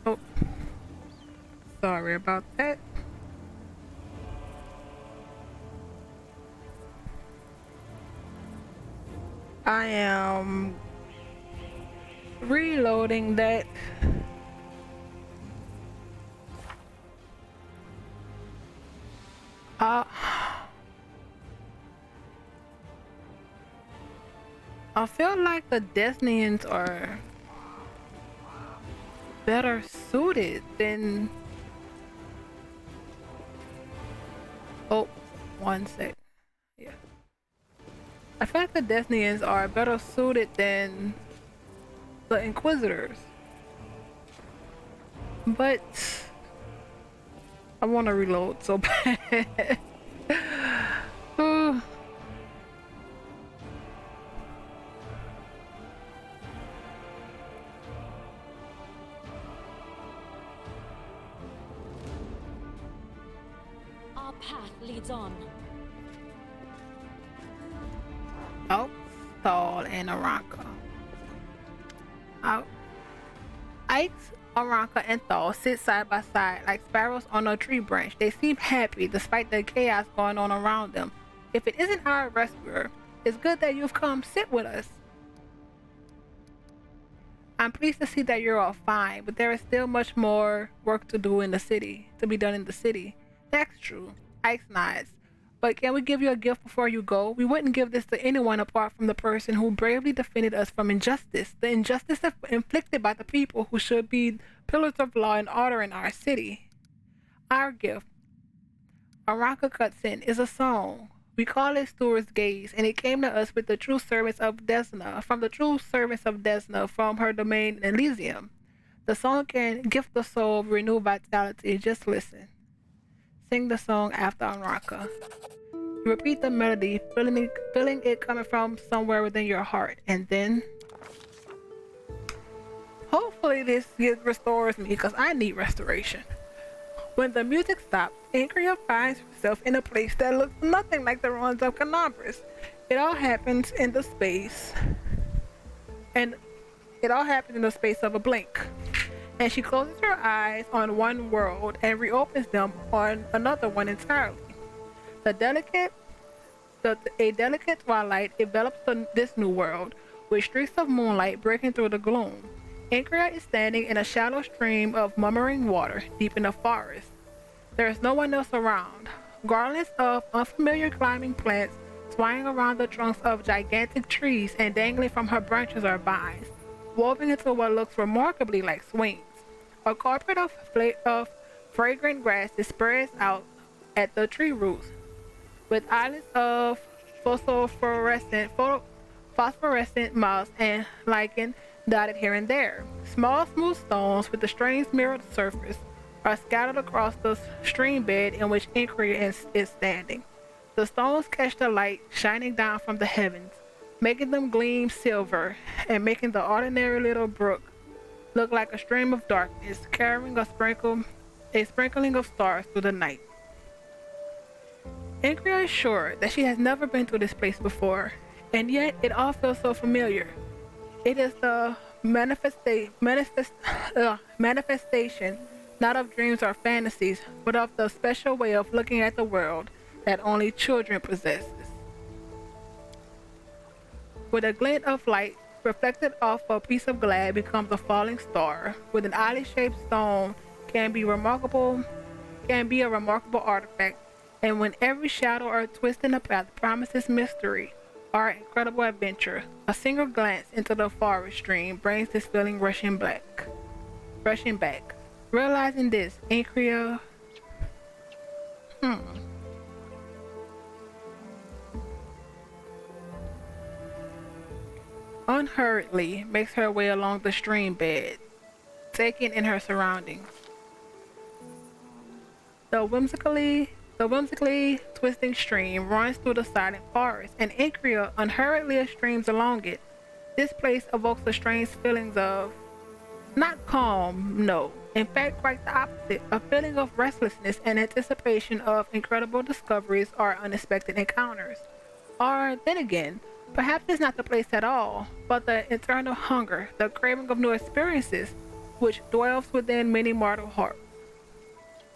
Oh, sorry about that. I am reloading that. Uh, I feel like the Desnians are better suited than. Oh, one sec. Yeah. I feel like the Desnians are better suited than the Inquisitors. But I want to reload so bad. Ooh. Our path leads on. Oh, Thal and Aranka. Oh, Ike, Aranka, and Thal sit side by side like sparrows on a tree branch. They seem happy despite the chaos going on around them. If it isn't our rescuer, it's good that you've come sit with us. I'm pleased to see that you're all fine, but there is still much more work to do in the city, to be done in the city. That's true. Ike nods. But can we give you a gift before you go? We wouldn't give this to anyone apart from the person who bravely defended us from injustice, the injustice inflicted by the people who should be pillars of law and order in our city. Our gift, Araka cuts in, is a song. We call it Steward's Gaze, and it came to us with the true servants of Desna, from the true servants of Desna, from her domain Elysium. The song can gift the soul renewed vitality. Just listen. Sing the song after Araka. You repeat the melody, feeling it coming from somewhere within your heart, and then hopefully this restores me because I need restoration. When the music stops, Incria finds herself in a place that looks nothing like the ruins of Canabras. It all happens in the space, and it all happens in the space of a blink. And she closes her eyes on one world and reopens them on another one entirely. A delicate twilight envelops this new world, with streaks of moonlight breaking through the gloom. Incria is standing in a shallow stream of murmuring water deep in the forest. There is no one else around. Garlands of unfamiliar climbing plants twine around the trunks of gigantic trees, and dangling from her branches are vines, woven into what looks remarkably like swings. A carpet of fragrant grasses spreads out at the tree roots, with islands of phosphorescent moss and lichen dotted here and there. Small, smooth stones with a strange mirrored surface are scattered across the stream bed in which Incria is standing. The stones catch the light shining down from the heavens, making them gleam silver and making the ordinary little brook look like a stream of darkness, carrying a sprinkling of stars through the night. Incria is sure that she has never been to this place before, and yet it all feels so familiar. It is the manifestation not of dreams or fantasies, but of the special way of looking at the world that only children possess. With a glint of light reflected off a piece of glass becomes a falling star. With an oddly shaped stone can be a remarkable artifact, and when every shadow or twist in the path promises mystery or incredible adventure, a single glance into the forest stream brings this feeling rushing back. Realizing this, Incria unhurriedly makes her way along the stream bed, taking in her surroundings. The whimsically twisting stream runs through the silent forest, and Incria unhurriedly streams along it. This place evokes the strange feelings of not calm, no. In fact, quite the opposite, a feeling of restlessness and anticipation of incredible discoveries or unexpected encounters. Or then again, perhaps it's not the place at all, but the internal hunger, the craving of new experiences. which dwells within many mortal hearts.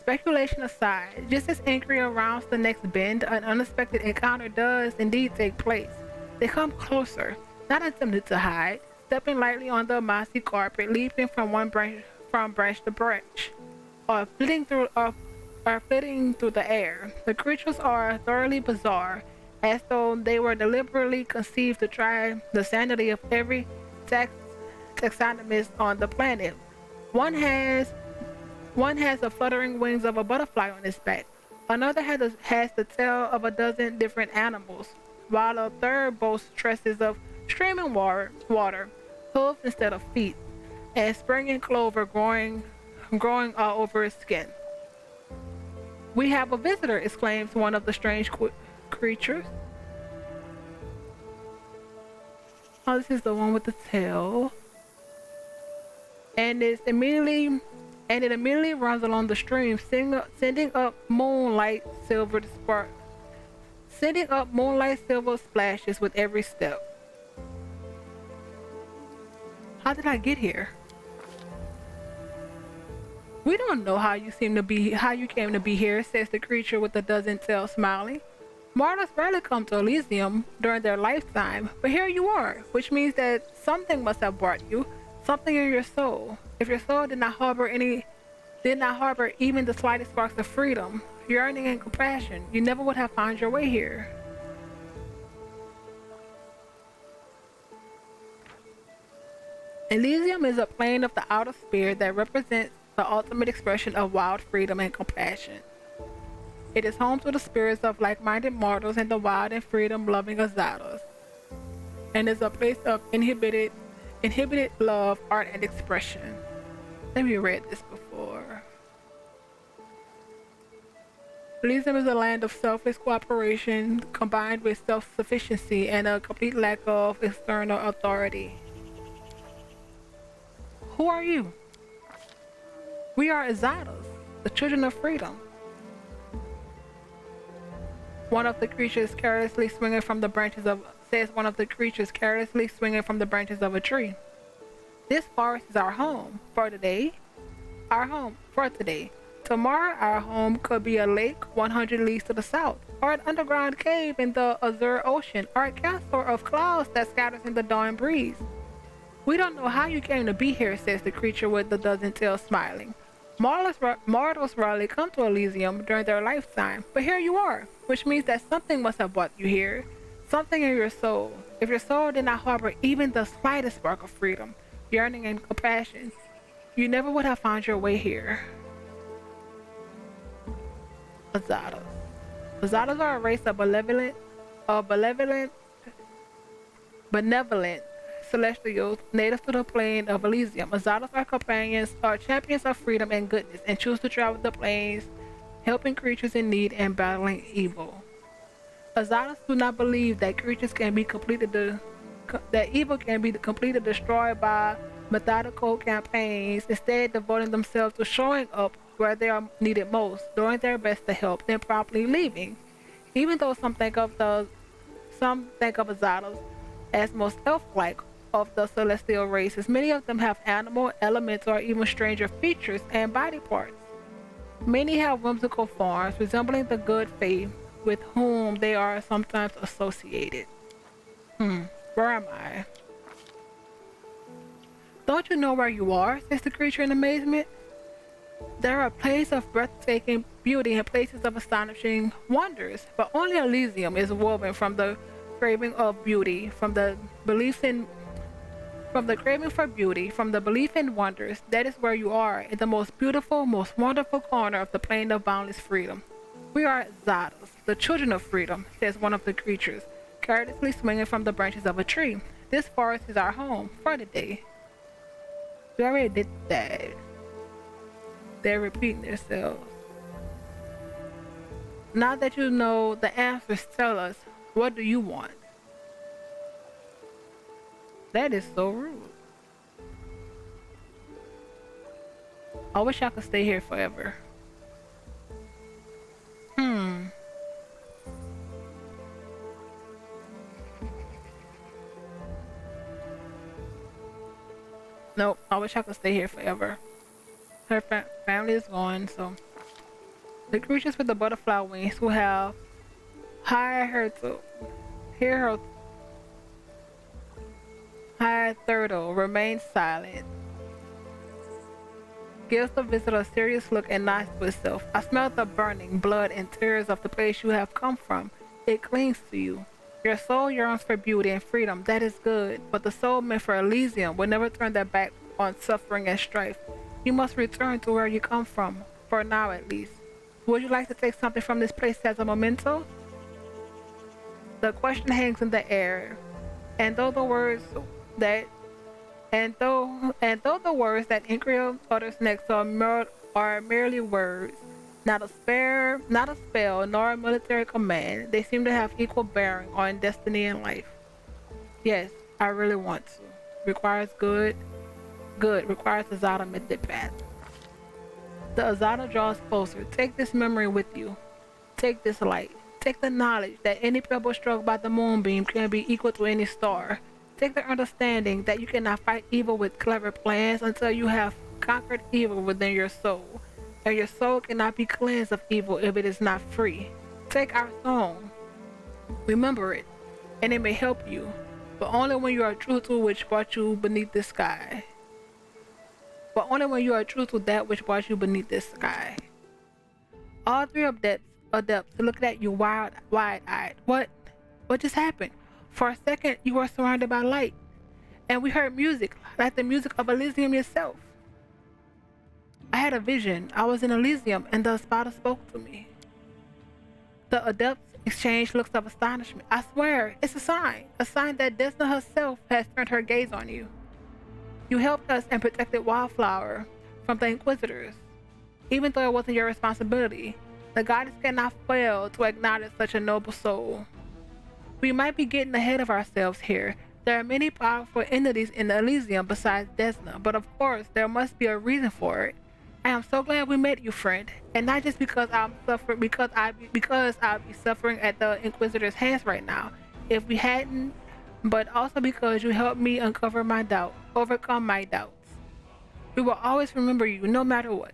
Speculation aside, just as Incria rounds the next bend, an unexpected encounter does indeed take place. They come closer, not attempting to hide, stepping lightly on the mossy carpet, leaping from branch to branch, or flitting through the air. The creatures are thoroughly bizarre, as though they were deliberately conceived to try the sanity of every taxonomist on the planet. One has the fluttering wings of a butterfly on its back. Another has the tail of a dozen different animals, while a third boasts tresses of streaming water, hooves instead of feet, and springing clover growing all over its skin. "We have a visitor," exclaims one of the strange creatures. Oh, this is the one with the tail. And it immediately runs along the stream, sending up moonlight silver splashes with every step. How did I get here? "We don't know how you came to be here," says the creature with the dozen tails, smiling. "Mortals rarely come to Elysium during their lifetime, but here you are, which means that something must have brought you, something in your soul. If your soul did not harbor even the slightest sparks of freedom, yearning, and compassion, you never would have found your way here." Elysium is a plane of the outer sphere that represents the ultimate expression of wild freedom and compassion. It is home to the spirits of like-minded mortals and the wild and freedom-loving Azados, and is a place of inhibited love, art, and expression. Let me read this before. Elysium is a land of selfless cooperation combined with self-sufficiency and a complete lack of external authority. Who are you? "We are Azados, the children of freedom." One of the creatures carelessly swinging from the branches of a tree. "This forest is our home for today. Tomorrow our home could be a lake 100 leagues to the south, or an underground cave in the azure ocean, or a castle of clouds that scatters in the dawn breeze. We don't know how you came to be here," says the creature with the dozen tails, smiling. Mortals rarely come to Elysium during their lifetime, but here you are, which means that something must have brought you here, something in your soul. If your soul did not harbor even the slightest spark of freedom, yearning, and compassion, you never would have found your way here. Azados. Azados are a race of benevolent celestials native to the plane of Elysium. Azados are champions of freedom and goodness, and choose to travel the plains, helping creatures in need and battling evil. Azados do not believe that evil can be completely destroyed by methodical campaigns, instead devoting themselves to showing up where they are needed most, doing their best to help, then promptly leaving. Even though some think of Azados as most elf-like of the celestial races, many of them have animal, elemental, or even stranger features and body parts. Many have whimsical forms resembling the good fae with whom they are sometimes associated. Where am I? "Don't you know where you are?" says the creature in amazement. "There are places of breathtaking beauty and places of astonishing wonders, but only Elysium is woven from the craving of beauty, from the craving for beauty, from the belief in wonders. That is where you are, in the most beautiful, most wonderful corner of the plane of boundless freedom. We are Zados, the children of freedom," says one of the creatures, carelessly swinging from the branches of a tree. "This forest is our home for the day." We already did that. They're repeating themselves. Now that you know the answers, tell us, what do you want? That is so rude. I wish I could stay here forever. Nope. I wish I could stay here forever. Her family is gone, so the creatures with the butterfly wings who have hired her to hear her high turtle remains silent. Gives the visitor a serious look and nods to itself. I smell the burning blood and tears of the place you have come from. It clings to you. Your soul yearns for beauty and freedom. That is good. But the soul meant for Elysium will never turn their back on suffering and strife. You must return to where you come from, for now at least. Would you like to take something from this place as a memento? The question hangs in the air, and though the words that the words that Incria utters next are merely words, not a spell, nor a military command, they seem to have equal bearing on destiny and life. Yes, I really want to. Requires good. Good requires Azada method path. The Azada draws closer. Take this memory with you. Take this light. Take the knowledge that any pebble struck by the moonbeam can be equal to any star. Take the understanding that you cannot fight evil with clever plans until you have conquered evil within your soul. And your soul cannot be cleansed of evil if it is not free. Take our song. Remember it, and it may help you, but only when you are true to which brought you beneath the sky. But only when you are true to that which brought you beneath this sky. All three adepts looked at you wide-eyed. What just happened? For a second, you were surrounded by light, and we heard music, like the music of Elysium itself. I had a vision. I was in Elysium, and the Espada spoke to me. The adepts exchanged looks of astonishment. I swear, it's a sign that Desna herself has turned her gaze on you. You helped us and protected Wildflower from the Inquisitors, even though it wasn't your responsibility. The goddess cannot fail to acknowledge such a noble soul. We might be getting ahead of ourselves here. There are many powerful entities in Elysium besides Desna, but of course there must be a reason for it. I am so glad we met you, friend, and not just because I'll be suffering at the Inquisitor's hands right now. If we hadn't, but also because you helped me overcome my doubts. We will always remember you, no matter what.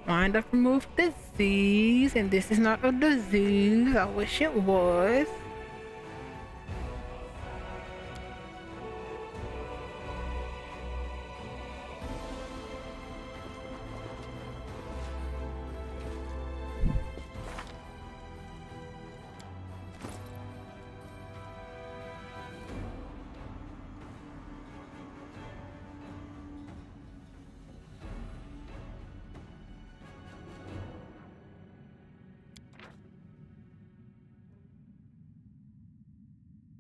Wind up remove disease, and this is not a disease. I wish it was.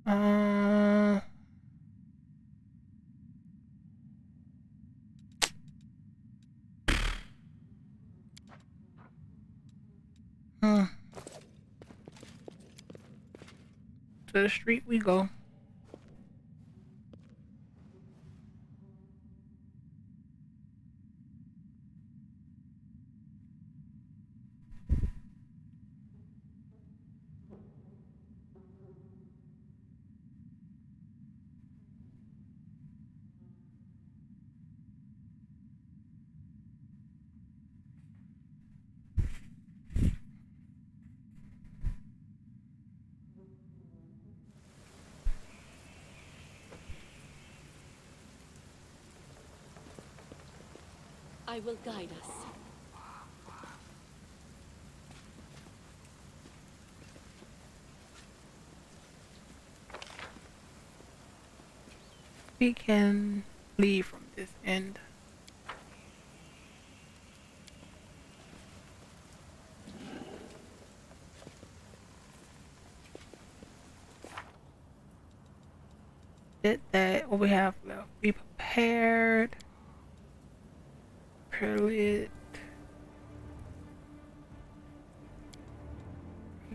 Uh, hmm. To the street we go. I will guide us. We can leave from this end. Did that. What we have left? Be prepared. Perlit.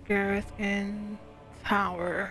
Garrison Tower.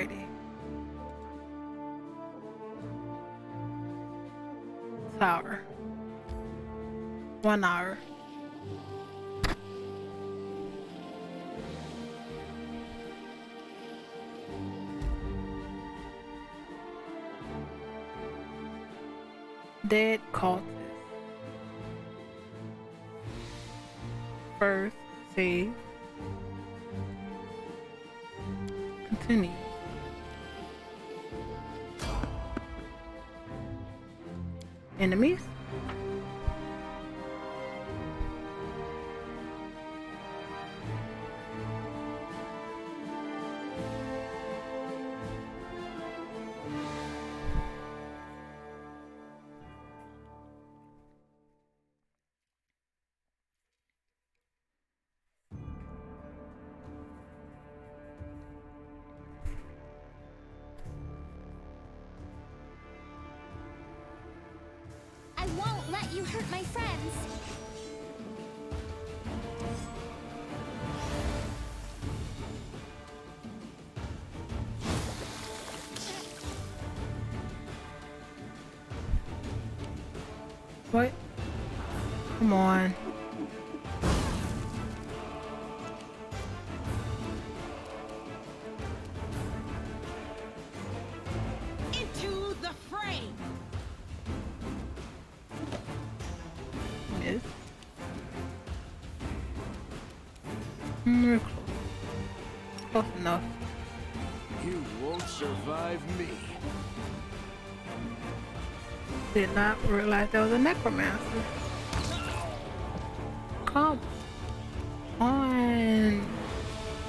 already. Tower. 1 hour. Dead cultist. First, save. Continue. Enemies. I won't let you hurt my friends. What? Come on. Into the fray! Miss. We're close. Close enough. You won't survive me. Did not realize there was a necromancer. Come on.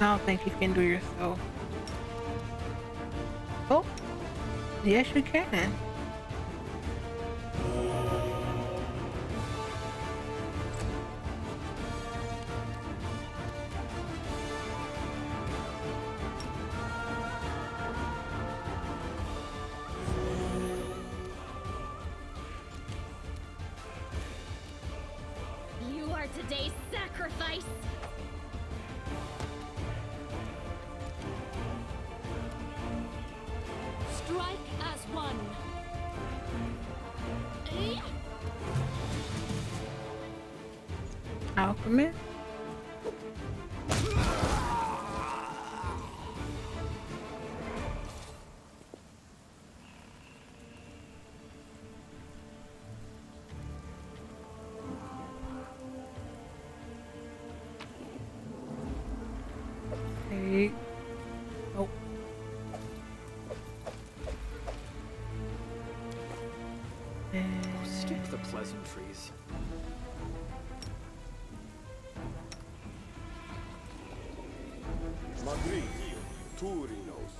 I don't think you can do yourself. Oh, yes you can. You are today's sacrifice. Strike as one. Eh? Alchemist. Hey. Oh. Skip the pleasantries. Madrid, Turinos.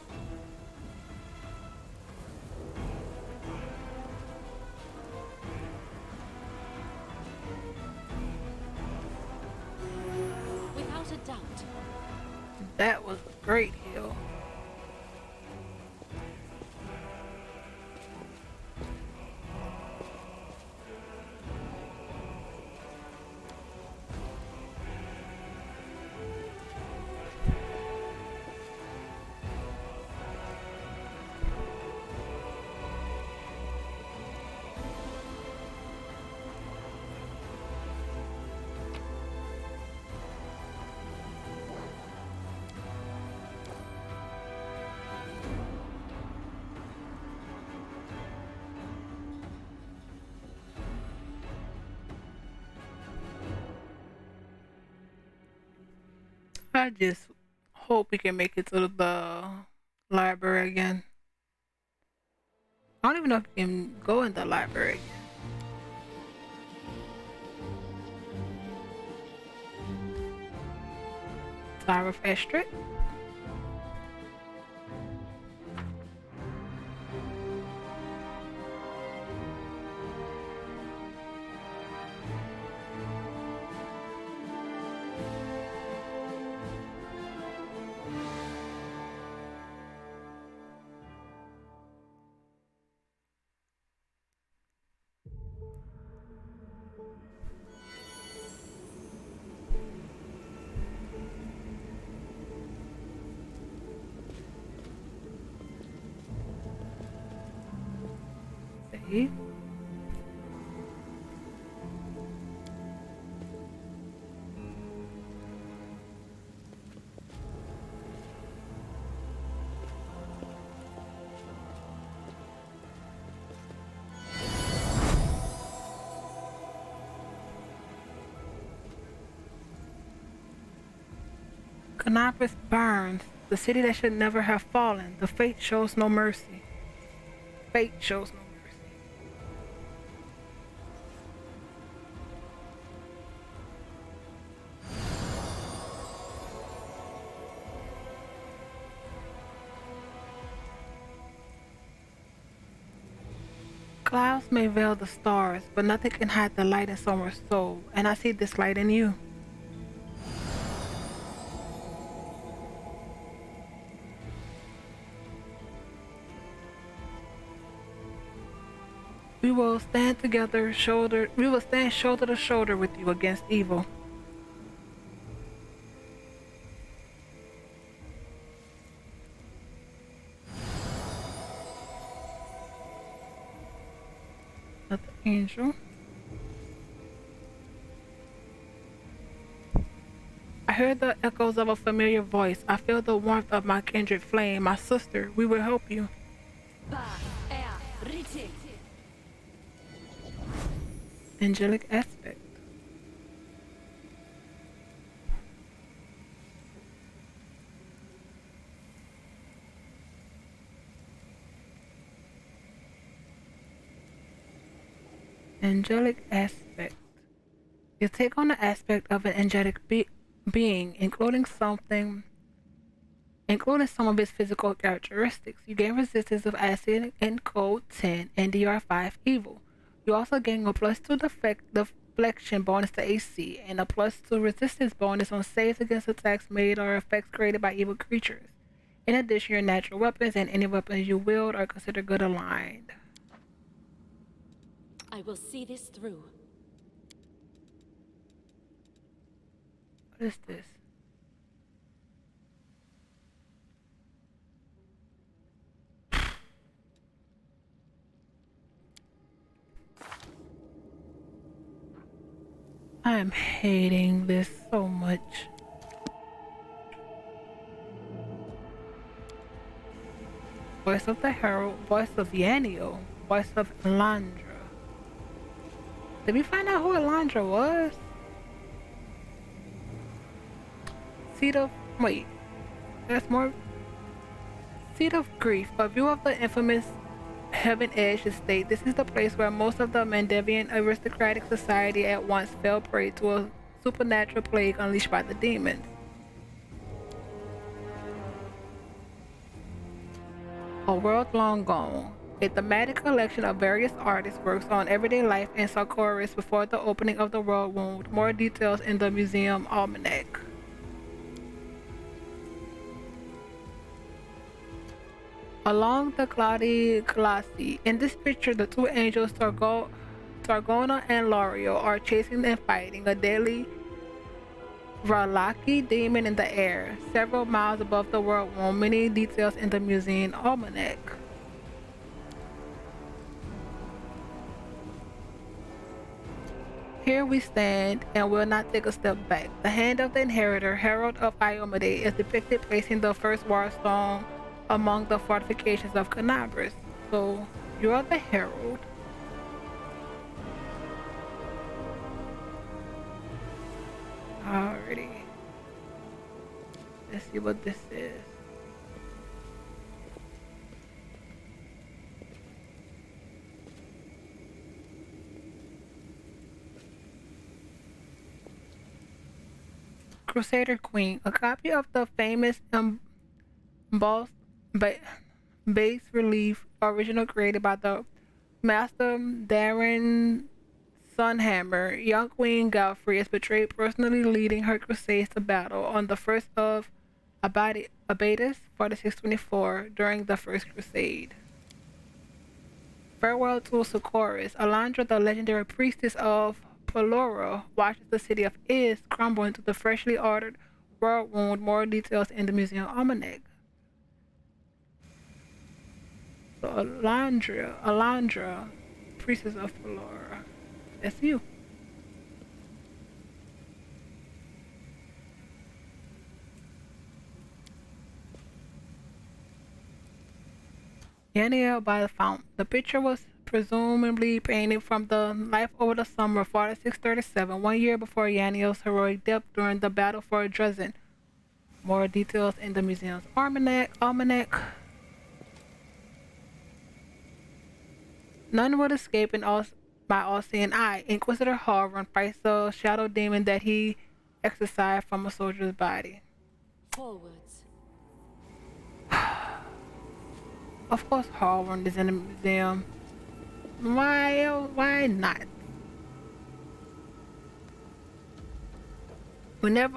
Without a doubt. That was a great hill. I just hope we can make it to the library again. I don't even know if you can go in the library again. Tower of Estrich. See? Canopus burns, the city that should never have fallen. The fate shows no mercy. Fate shows no mercy. Clouds may veil the stars, but nothing can hide the light in someone's soul, and I see this light in you. We will stand shoulder to shoulder with you against evil. Another angel. I heard the echoes of a familiar voice. I feel the warmth of my kindred flame. My sister, we will help you. Angelic aspect. Angelic aspect. You take on the aspect of an angelic being, including some of its physical characteristics. You gain resistance of acid and code 10 and DR5 evil. You also gain a +2 deflection bonus to AC and a +2 resistance bonus on saves against attacks made or effects created by evil creatures. In addition, your natural weapons and any weapons you wield are considered good aligned. I will see this through. What is this? I am hating this so much. Voice of the Herald, voice of Yanio, voice of Elandra. Did we find out who Elandra was? Seat of... wait. There's more... Seat of Grief, a view of the infamous Heaven Edge estate. This is the place where most of the Mandevian aristocratic society at once fell prey to a supernatural plague unleashed by the demons. A World Long Gone, a thematic collection of various artists' works on everyday life in Sarkoris before the opening of the World Wound. More details in the museum almanac. Along the cloudy glassy. In this picture, the two angels Targona and Lorio are chasing and fighting a deadly Ralaki demon in the air, several miles above the world wound. Many details in the museum almanac. Here we stand and will not take a step back. The hand of the inheritor, Herald of Iomade, is depicted placing the first war stone among the fortifications of Canabras. So you're the herald. Alrighty. Let's see what this is. Crusader Queen, a copy of the famous embossed bas relief original created by the master Darren Sunhammer. Young Queen Galfrey is portrayed personally leading her crusades to battle on the 1st of Abatus 4624 during the First Crusade. Farewell to Socorus. Elandra, the legendary priestess of Pelora, watches the city of Is crumble into the freshly ordered world wound. More details in the museum almanac. So Elandra, Priestess of Flora. That's you. Yaniel by the fountain. The picture was presumably painted from the life over the summer of 4637, 1 year before Yaniel's heroic death during the battle for Dresden. More details in the museum's almanac. None would escape by all-seeing eye. Inquisitor Hall run fights the shadow demon that he exorcised from a soldier's body. Forwards. Of course, Harwin is in the museum. Why not?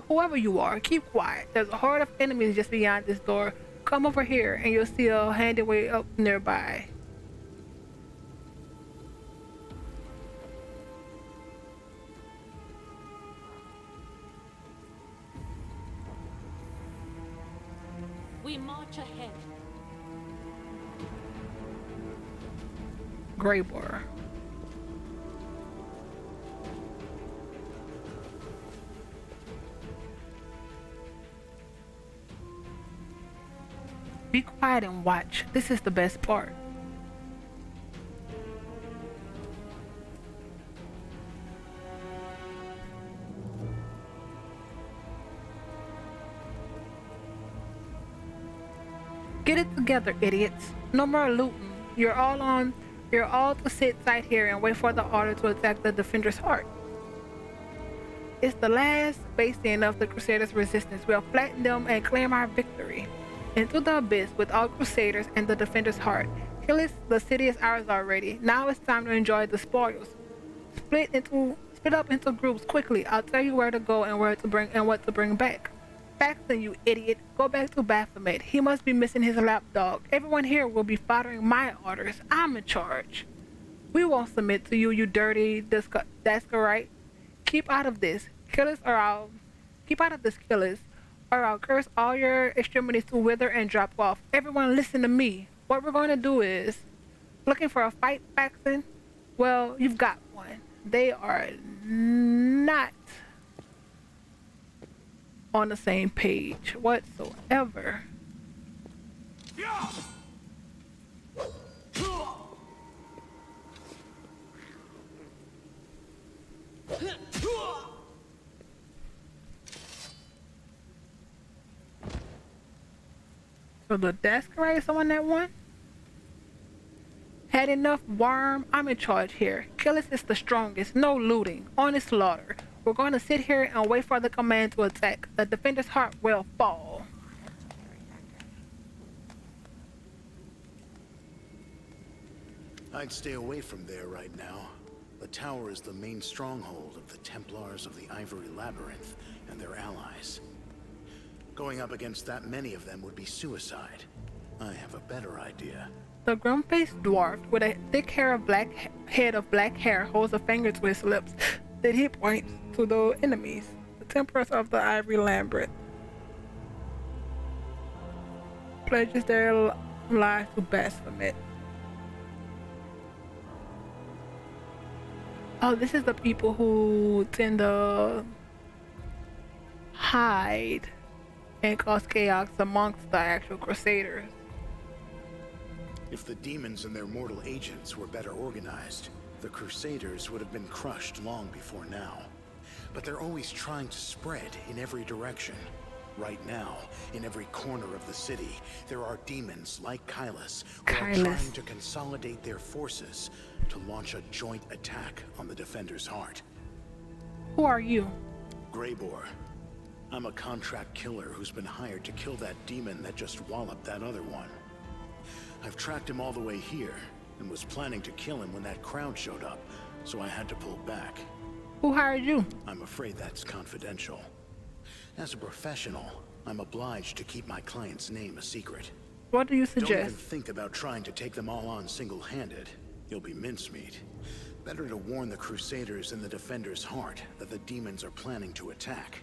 Whoever you are, keep quiet. There's a horde of enemies just beyond this door. Come over here, and you'll see a handy way up nearby. We march ahead. Greybor. Be quiet and watch. This is the best part. Get it together, idiots. No more looting. You're all to sit right here and wait for the order to attack the Defender's Heart. It's the last bastion of the Crusaders' resistance. We'll flatten them and claim our victory. Into the abyss with all Crusaders and the Defender's Heart. Kill it, the city is ours already. Now it's time to enjoy the spoils. Split up into groups quickly. I'll tell you where to go and what to bring back. Paxton, you idiot. Go back to Baphomet. He must be missing his lapdog. Everyone here will be following my orders. I'm in charge. We won't submit to you, you dirty Daskarite. Keep out of this. Killers or I'll curse all your extremities to wither and drop off. Everyone listen to me. What we're going to do is... Looking for a fight, Paxton? Well, you've got one. They are not on the same page whatsoever. So the Daskarite is someone that won? Had enough, worm? I'm in charge here. Killis is the strongest. No looting. Honest slaughter. We're going to sit here and wait for the command to attack. The Defender's Heart will fall. I'd stay away from there right now. The tower is the main stronghold of the Templars of the Ivory Labyrinth and their allies. Going up against that many of them would be suicide. I have a better idea. The grim-faced dwarf with a thick head of black hair holds a finger to his lips. Then he points to the enemies, the Templars of the Ivory Labyrinth. Pledges their lives to Baphomet. Oh, this is the people who tend to hide and cause chaos amongst the actual Crusaders. If the demons and their mortal agents were better organized, the Crusaders would have been crushed long before now. But they're always trying to spread in every direction. Right now, in every corner of the city, there are demons like Kylus who are trying to consolidate their forces to launch a joint attack on the Defender's Heart. Who are you? Greybor. I'm a contract killer who's been hired to kill that demon that just walloped that other one. I've tracked him all the way here, and was planning to kill him when that crowd showed up, so I had to pull back. Who hired you? I'm afraid that's confidential. As a professional, I'm obliged to keep my client's name a secret. What do you Don't even suggest? think about trying to take them all on single-handed. You'll be mincemeat. Better to warn the Crusaders and the Defender's Heart that the demons are planning to attack.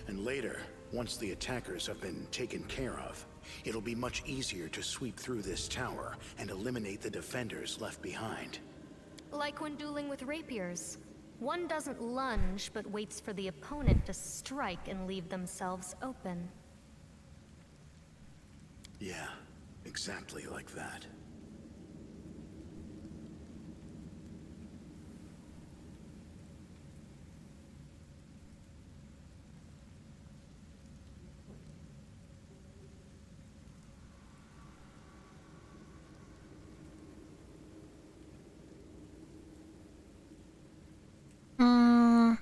And later, once the attackers have been taken care of, it'll be much easier to sweep through this tower and eliminate the defenders left behind. Like when dueling with rapiers. One doesn't lunge, but waits for the opponent to strike and leave themselves open. Yeah, exactly like that. Mm.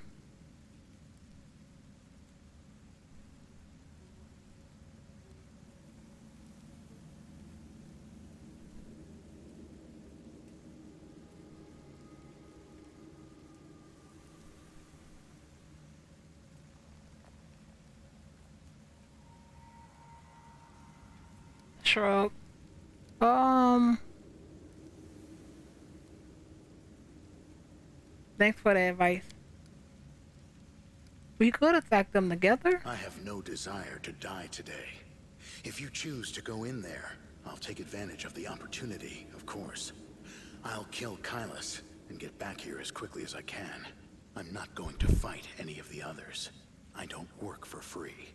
Shrug. Thanks for the advice. We could attack them together. I have no desire to die today. If you choose to go in there, I'll take advantage of the opportunity, of course. I'll kill Kylus and get back here as quickly as I can. I'm not going to fight any of the others. I don't work for free.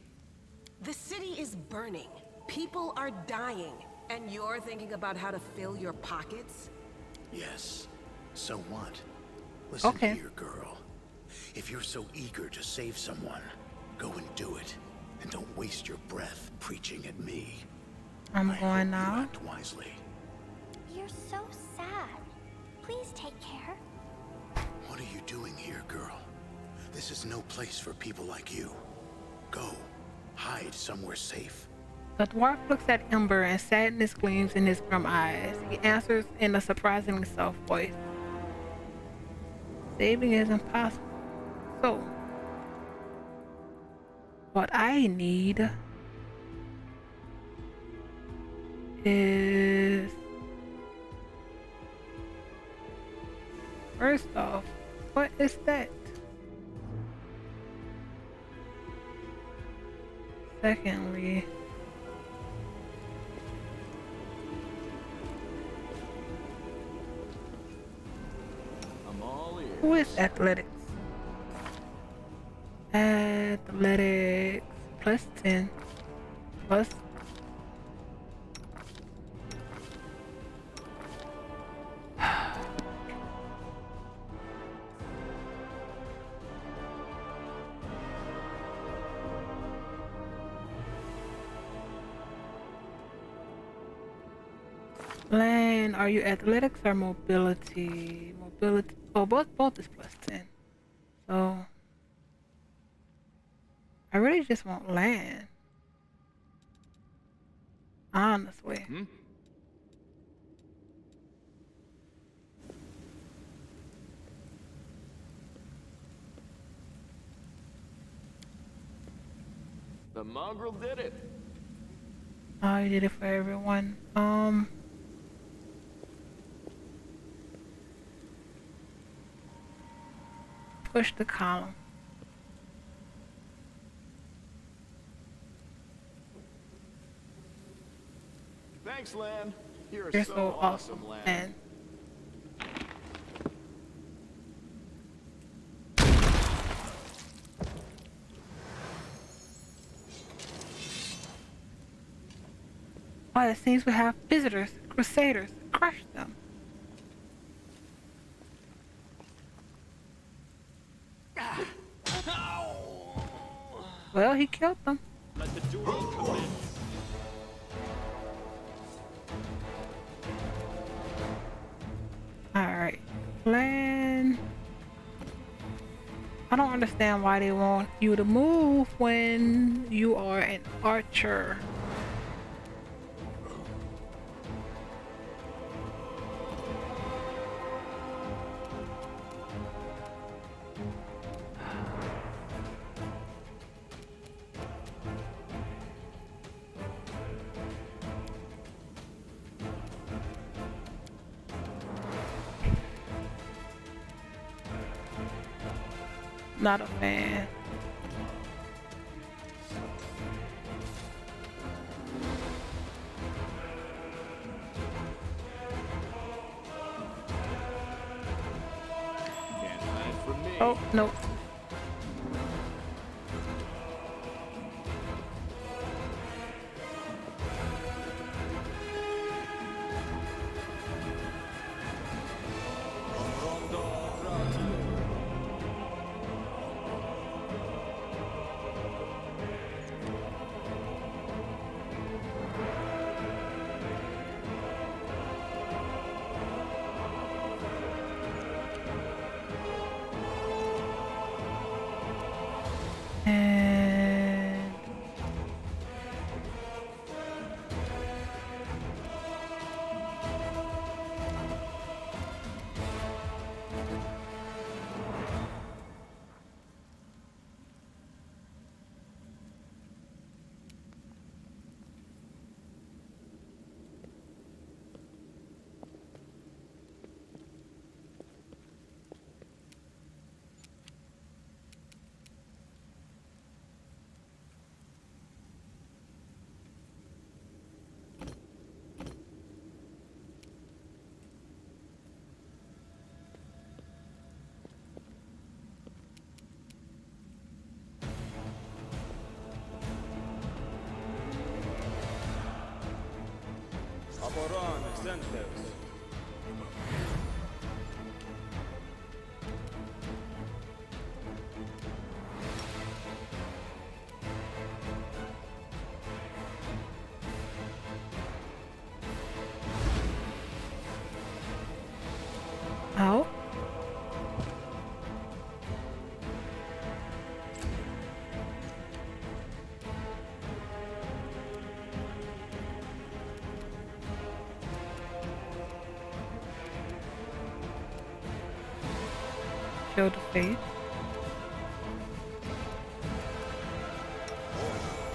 The city is burning. People are dying. And you're thinking about how to fill your pockets? Yes. So what? Listen Okay. here, girl. If you're so eager to save someone, go and do it. And don't waste your breath preaching at me. I'm I going hope you now. act wisely. You're so sad. Please take care. What are you doing here, girl? This is no place for people like you. Go. Hide somewhere safe. The dwarf looks at Ember and sadness gleams in his grim eyes. He answers in a surprisingly soft voice. Saving is impossible. So, what I need is... First off, what is that? Secondly... I'm all ears. Who is athletics? Athletics plus 10 plus Land, are you athletics or mobility? Mobility. Oh, both is plus 10. So I really just want land. Honestly. The mongrel did it. Oh, you did it for everyone. Push the column. Thanks, Lan. You're You're so so awesome, awesome, Lan. man. Oh, it seems we have visitors, crusaders. Crush them. Well, he killed them. Let the duel commence. Alright. Plan. I don't understand why they want you to move when you are an archer. Not a fan. Oh, no. And Aporan Xanthos. oh, show the face.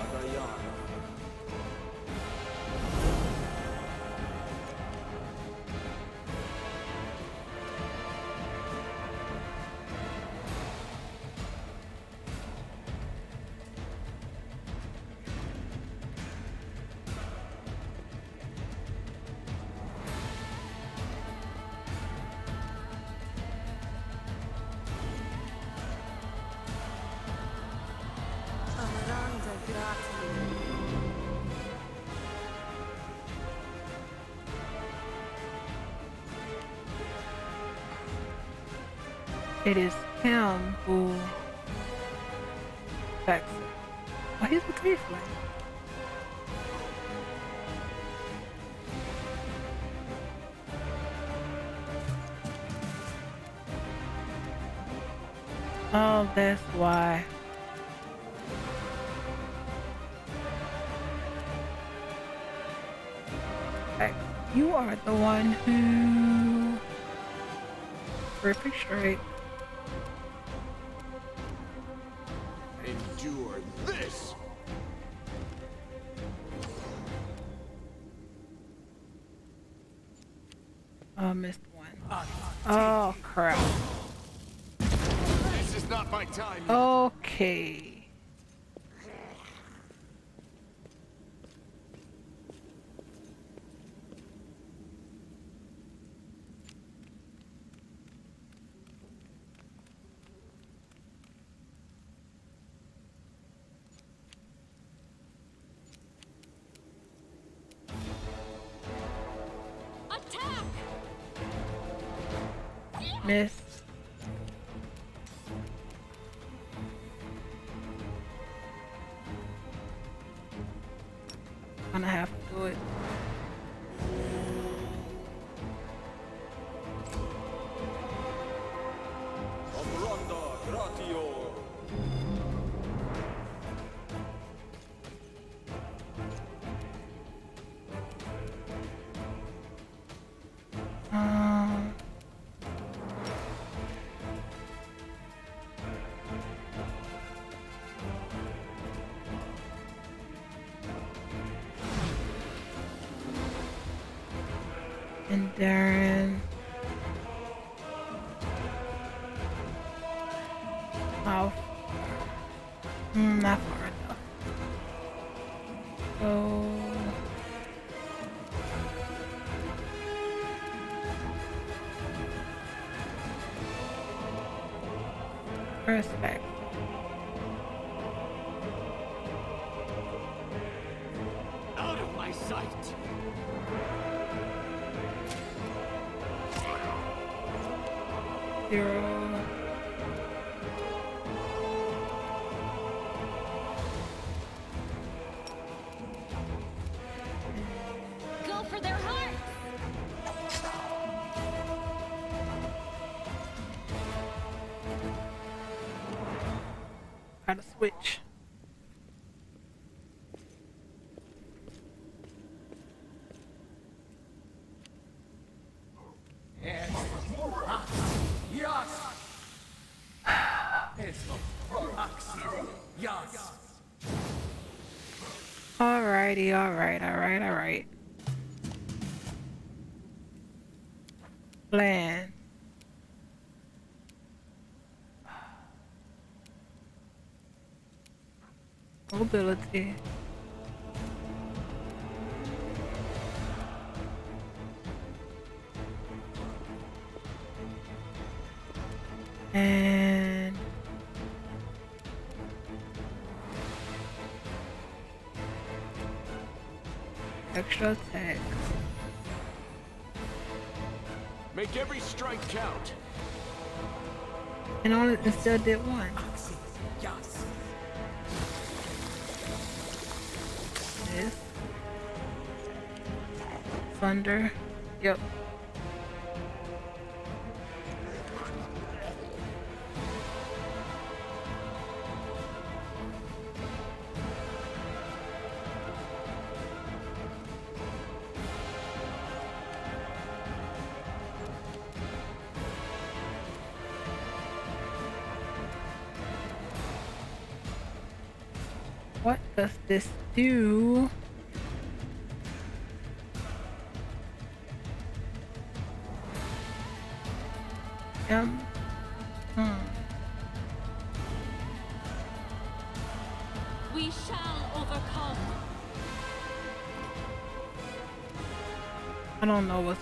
Adayan. Amaranda gratia. It is him who affects it. Oh, he's a tiefling. Oh, that's why. Heck, you are the one who... Perfect straight. Endure this! Oh, missed one. Oh, crap. This is not my time. Okay. Attack! Miss. Gonna have to do it. Amaranda Gratio. Um, and Darren. How? Not far enough. So. Respect. Out of my sight! Zero. Go for their hearts! Gotta switch. Alrighty, alright. Plan. Mobility. And extra attack. Make every strike count. And only it still did one. This. Thunder. Yep. What does this do? We shall overcome. I don't know what's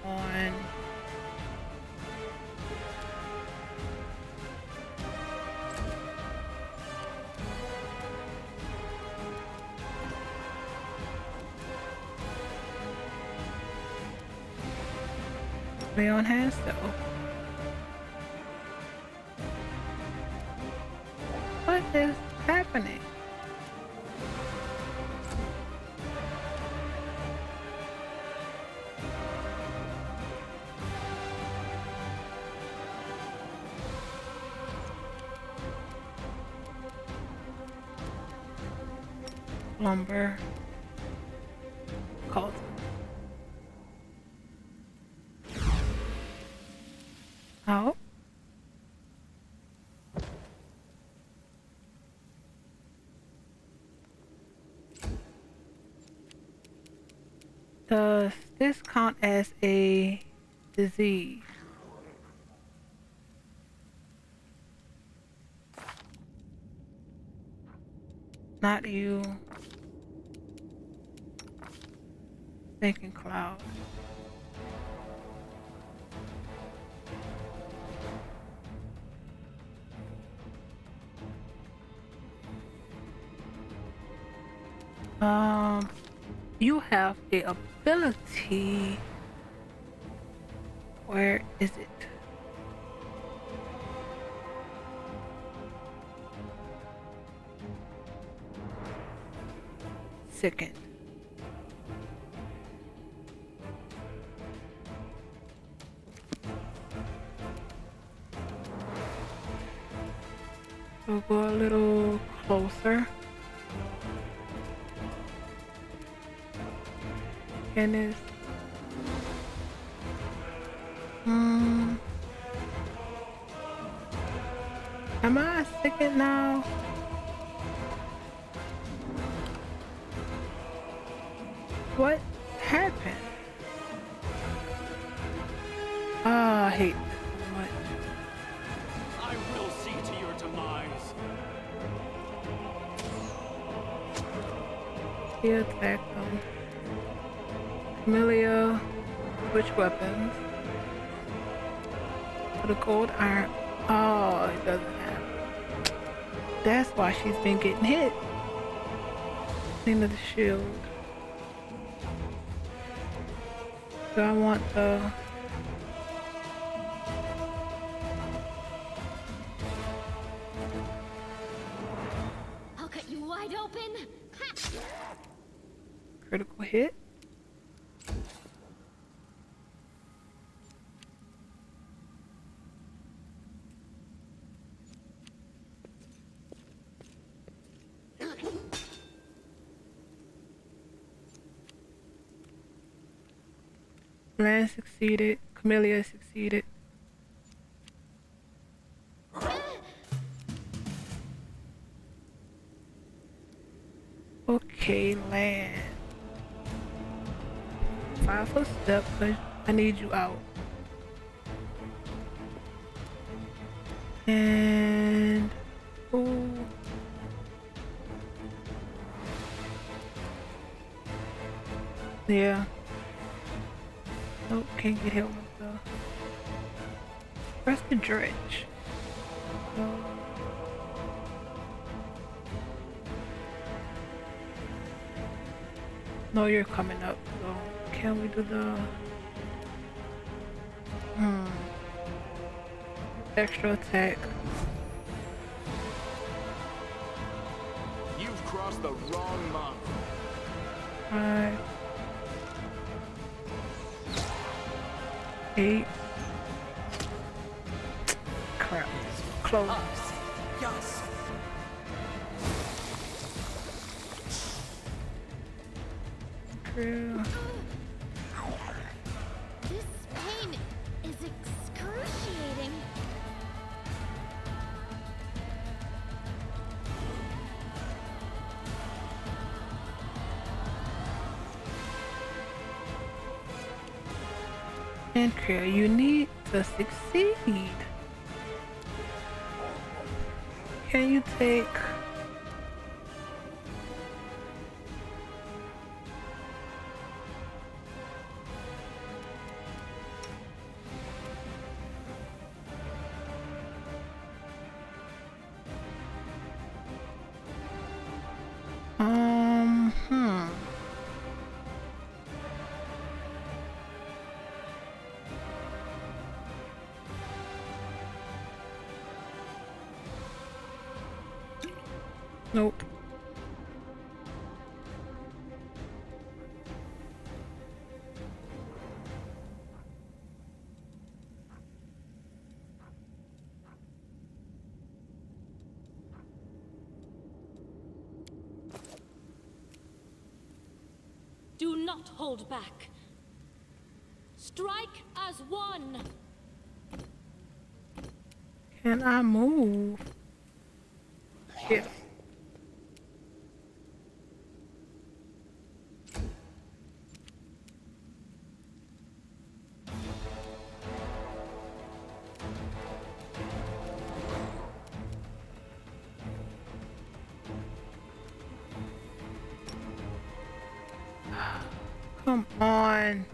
going on. Leon has though. What is happening? Lumber. Called. Oh. Does this count as a disease? Not you. Thinking cloud. You have a ability. Where is it? Second. We'll go a little closer. And it's am I second now? What happened? I hate this so much. I will see to your demise. He attacked them. Camellia, switch weapons. For the gold iron. Oh, it doesn't have That's why she's been getting hit. Into the shield. So I want the... I'll cut you wide open. Ha! critical hit. Lan succeeded. Camellia succeeded. Okay, Lan. 5-foot step, but I need you out. And... ooh. Yeah. Nope, can't get hit with the... Where's the dredge? No, you're coming up, so can we do the... extra attack? You've crossed the wrong mark. Alright. 8. Crap. Close. Yes. True. This pain is excruciating. Incria, you need to succeed. Can you take... Nope. Do not hold back. Strike as one. Can I move? Yeah. Come on.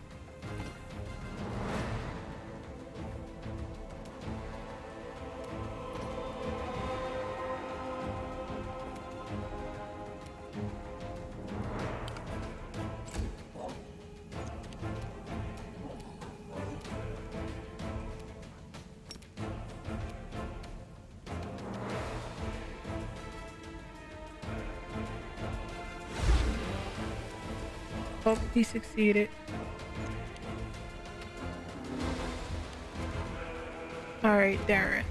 Oh, he succeeded. Alright, Darren.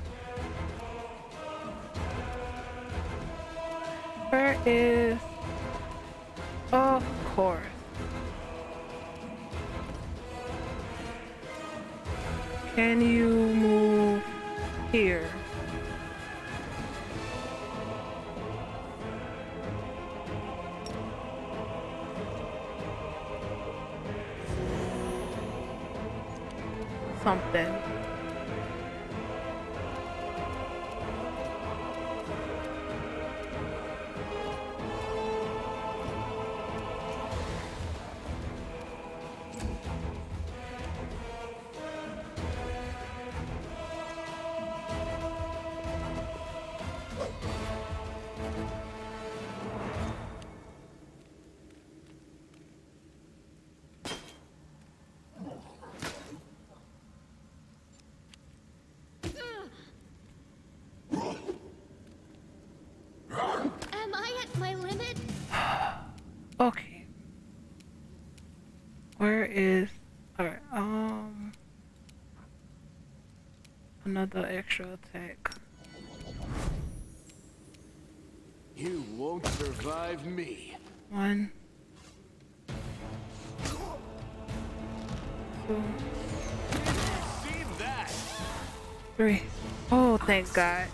Where is... of course. Can you move here? Something. Where is alright, another extra attack. You won't survive me. 1, 2, See that? 3. Oh, thank God.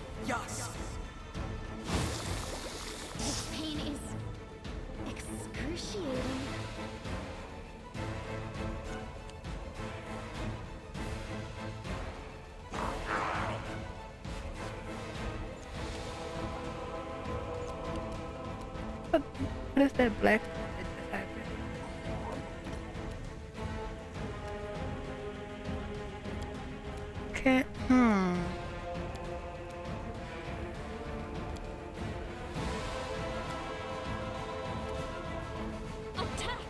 This pain is excruciating. What is that black that just happened? Can't. Attack!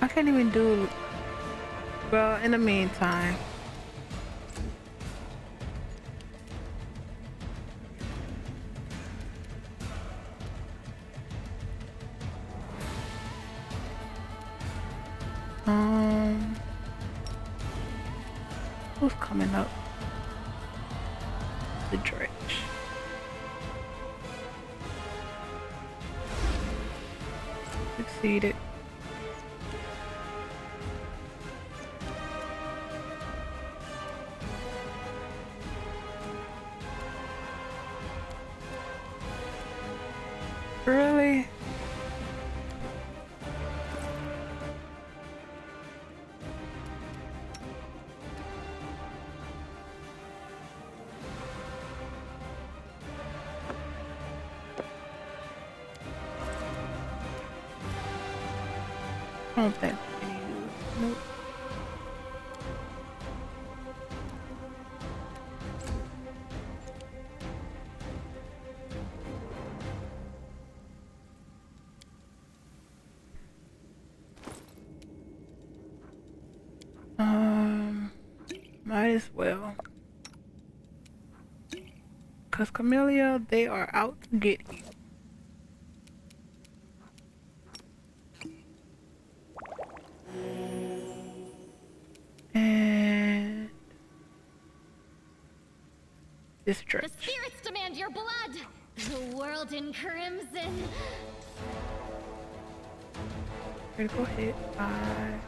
I can't even do. Well, in the meantime. Who's coming up? The dredge. Succeeded. Really? I don't think we can use. Nope. Might as well. Cause Camellia, they are out to get you. And this The church. spirits demand your blood! The world in crimson! Critical hit 5.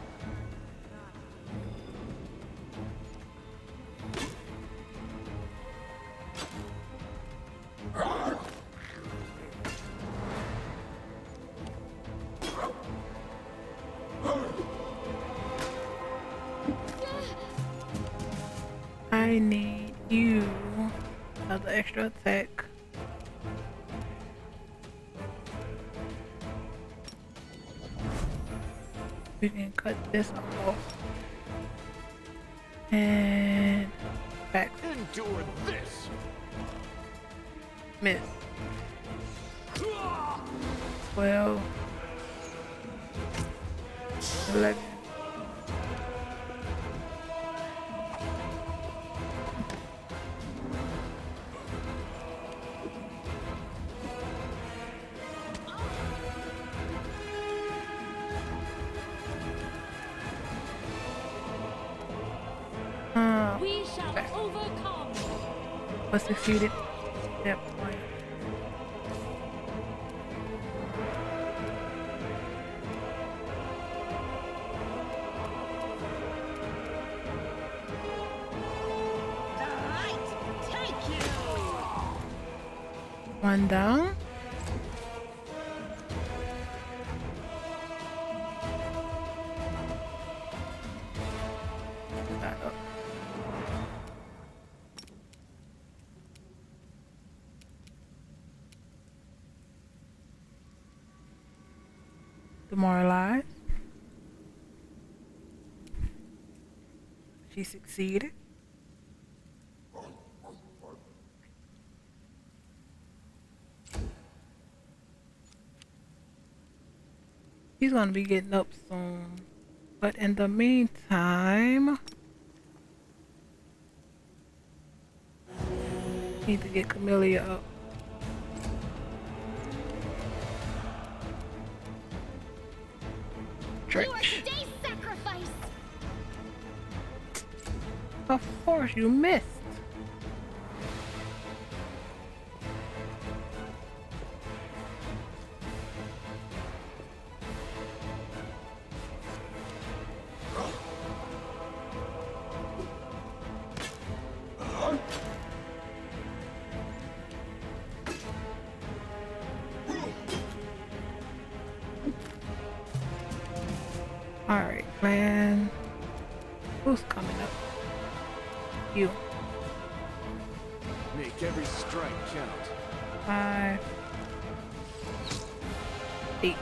I need you. Another extra attack. We can cut this off. And back. Endure this. Miss. 12. 11. We shall overcome! Was succeeded. Yep. One. One down. Back up. Demoralized. She succeeded. He's gonna be getting up soon. But in the meantime, Need to get Camellia up. You are Stretch. today's sacrifice. Of course, you missed. Alright, man. Who's coming up? You. Make every strike count. 5, 8.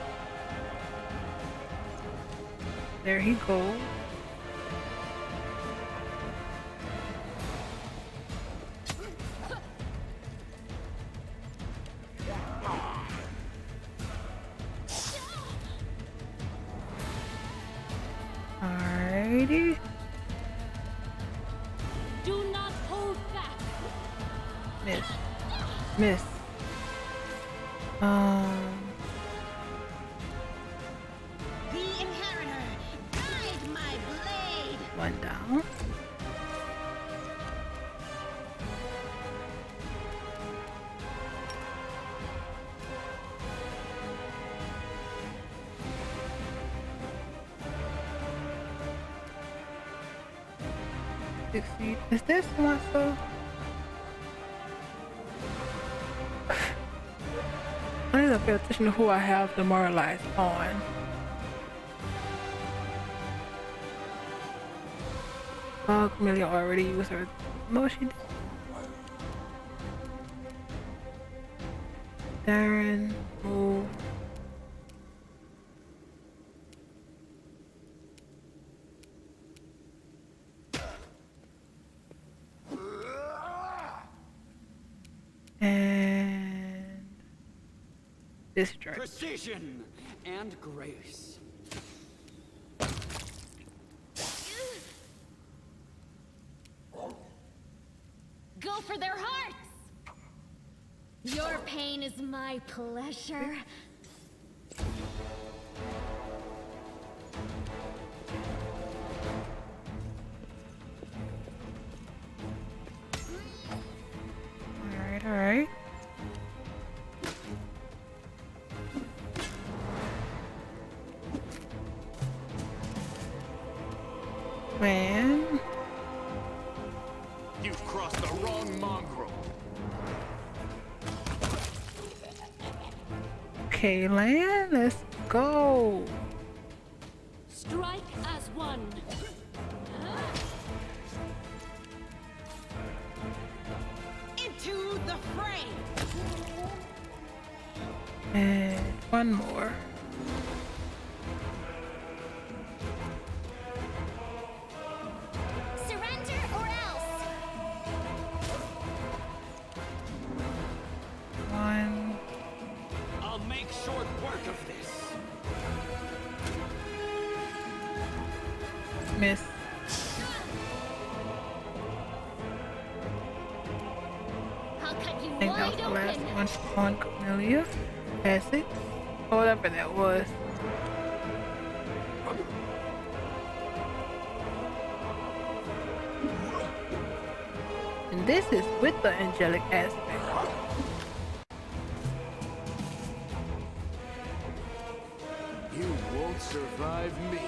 There he goes. Alrighty. Do not hold back. Miss. Miss. The inheritor, guide my blade. One down. Succeed. Is this not so? I need to pay attention to who I have demoralized on. Oh, Camellia already used her. No, she didn't. Darren, move. And discharge. Precision and grace. Go for their hearts. Your pain is my pleasure. Alright, alright. Man. You've crossed the wrong mongrel. Okay, Lan, let's go. Strike as one. Into the fray! And one more. Surrender or else. One. I'll make short work of this. Miss. I'll cut you I think that was wide the last open. one on Camellia. Essex. Or whatever that was. And this is with the angelic aspect. You won't survive me.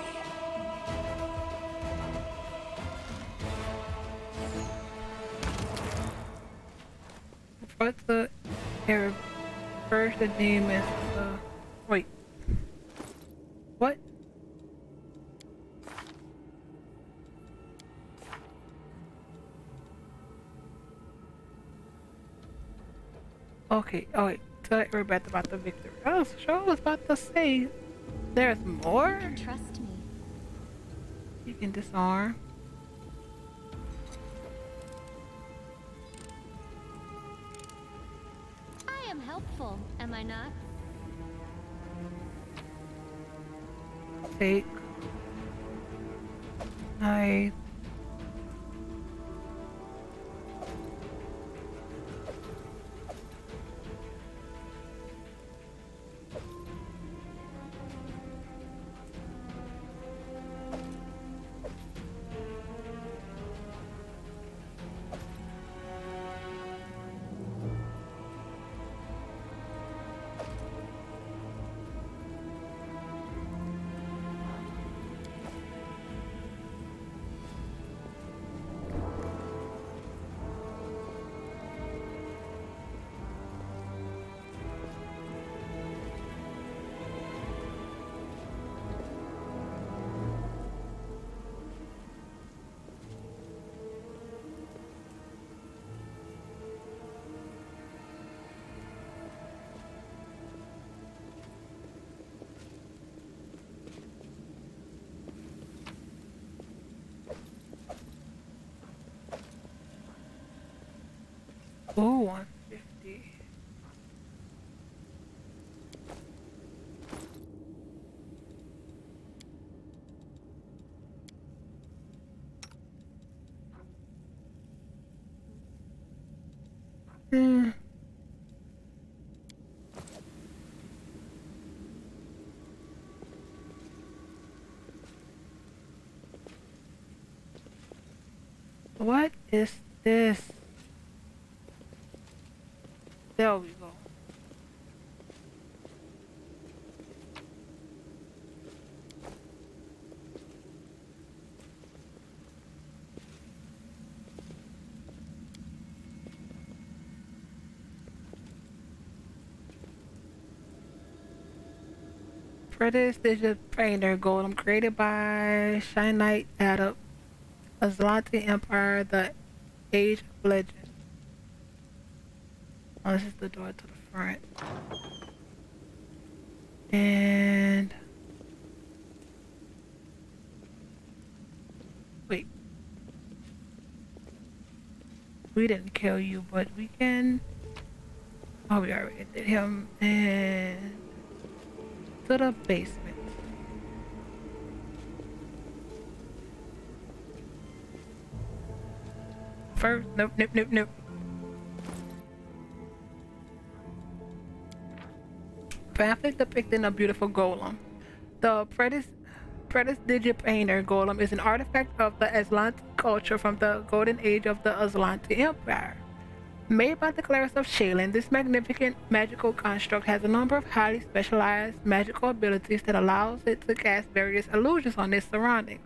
What's the error? First the name is wait. What? Okay, oh wait. Tell everybody about the victory. Oh, so I was about to say there's more? Trust me. You can disarm. I am helpful, am I not? Take. Nice. Ooh, 150. Hmm. What is this? There we go. Predator Digit Painter Golem created by Shinite Adept, Aslanti Empire, the Age of Legend. Oh, this is the door to the front. And wait. We didn't kill you, but we can. Oh, we already did him. And to the basement. First, nope. Pamphlet depicting a beautiful golem. The Digit Painter Golem is an artifact of the Aslanti culture from the golden age of the Aslanti Empire. Made by the clerics of Shaylin, this magnificent magical construct has a number of highly specialized magical abilities that allows it to cast various illusions on its surroundings.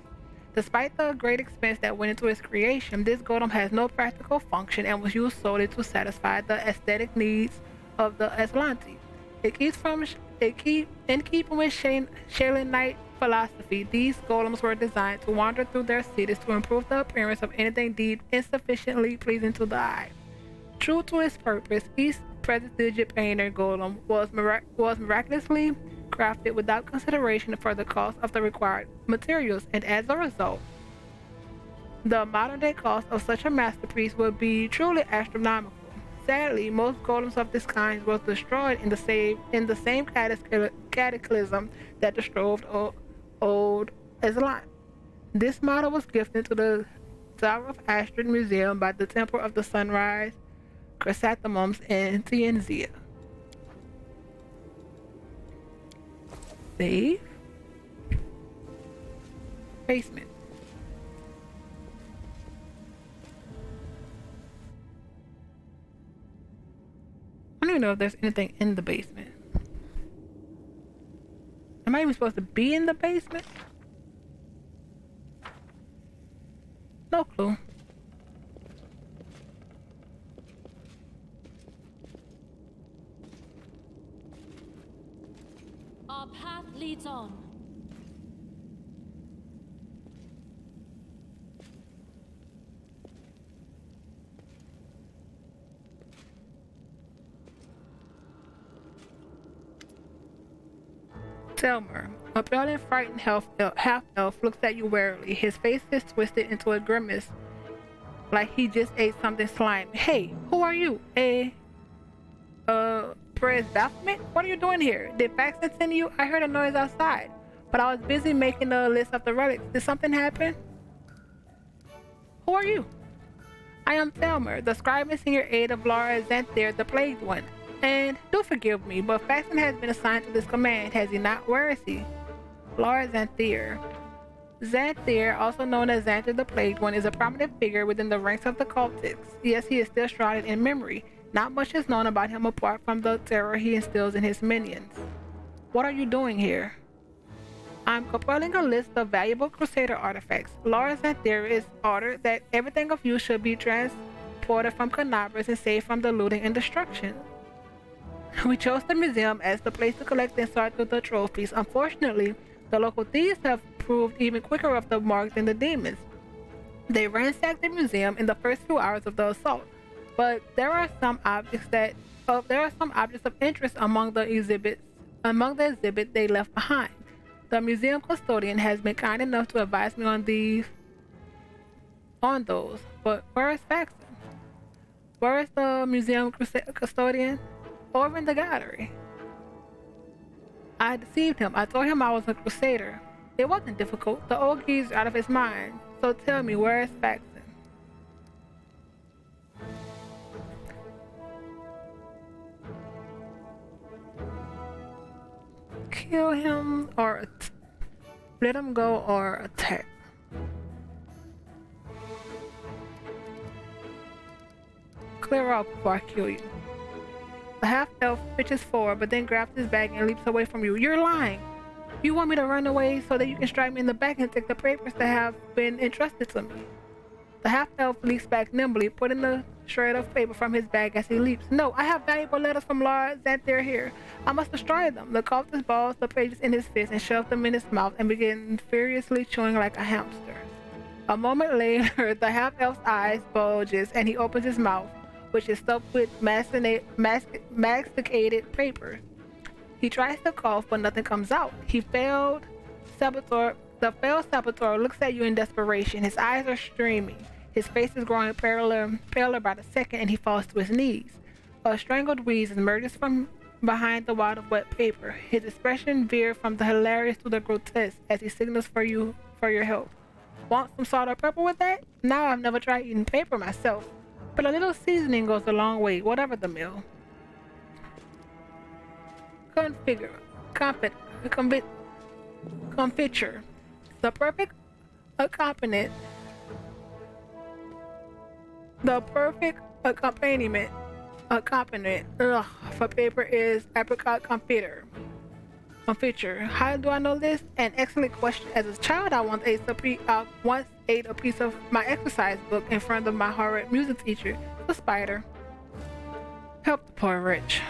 Despite the great expense that went into its creation, this golem has no practical function and was used solely to satisfy the aesthetic needs of the Aslanti. In keeping with Shaylinite philosophy, these golems were designed to wander through their cities to improve the appearance of anything deemed insufficiently pleasing to the eye. True to its purpose, each Digit Painter Golem was miraculously crafted without consideration for the cost of the required materials, and as a result, the modern-day cost of such a masterpiece would be truly astronomical. Sadly, most golems of this kind were destroyed in the same cataclysm that destroyed old Aslan. This model was gifted to the Tower of Astrid Museum by the Temple of the Sunrise Chrysanthemums in Tianzia. Save. Basement. I don't even know if there's anything in the basement. Am I even supposed to be in the basement? No clue. Our path leads on. Selmer, a pale and frightened half-elf, looks at you warily. His face is twisted into a grimace, like he just ate something slimy. Hey, who are you? Prez Baphomet? What are you doing here? Did Faxon send you? I heard a noise outside, but I was busy making a list of the relics. Did something happen? Who are you? I am Selmer, the scribe and senior aide of Laura Xanther, the Plagued One. And do forgive me, but Faxon has been assigned to this command, has he not? Where is he? Laura Xanther. Xanther, also known as Xanther the Plagued One, is a prominent figure within the ranks of the cultists. Yes, he is still shrouded in memory. Not much is known about him apart from the terror he instills in his minions. What are you doing here? I'm compiling a list of valuable Crusader artifacts. Laura Xanther is ordered that everything of use should be transported from Canabras and saved from the looting and destruction. We chose the museum as the place to collect and sort through the trophies. Unfortunately, the local thieves have proved even quicker off the mark than the demons. They ransacked the museum in the first few hours of the assault, but there are some objects of interest among the exhibit they left behind. The museum custodian has been kind enough to advise me on those. But where is Faxon? Where's the museum custodian? Over in the gallery. I deceived him. I told him I was a crusader. It wasn't difficult. The old geezer out of his mind. So tell me, where is Faxon? Kill him or let him go or attack. Clear off before I kill you. The half-elf pitches forward, but then grabs his bag and leaps away from you. You're lying. You want me to run away so that you can strike me in the back and take the papers that have been entrusted to me. The half-elf leaps back nimbly, putting the shred of paper from his bag as he leaps. No, I have valuable letters from Lord Xanther here. I must destroy them. The cultist balls the pages in his fist and shoves them in his mouth and begins furiously chewing like a hamster. A moment later, the half-elf's eyes bulges and he opens his mouth, which is stuffed with masticated paper. He tries to cough, but nothing comes out. The failed saboteur looks at you in desperation. His eyes are streaming. His face is growing paler by the second, and he falls to his knees. A strangled wheeze emerges from behind the wad of wet paper. His expression veers from the hilarious to the grotesque as he signals for your help. Want some salt or pepper with that? Now I've never tried eating paper myself, but a little seasoning goes a long way, whatever the meal. Confiture. The perfect accompaniment. For paper is apricot confiture. How do I know this? An excellent question. As a child, I once ate a piece of my exercise book in front of my horrid music teacher, the spider. Help the poor rich.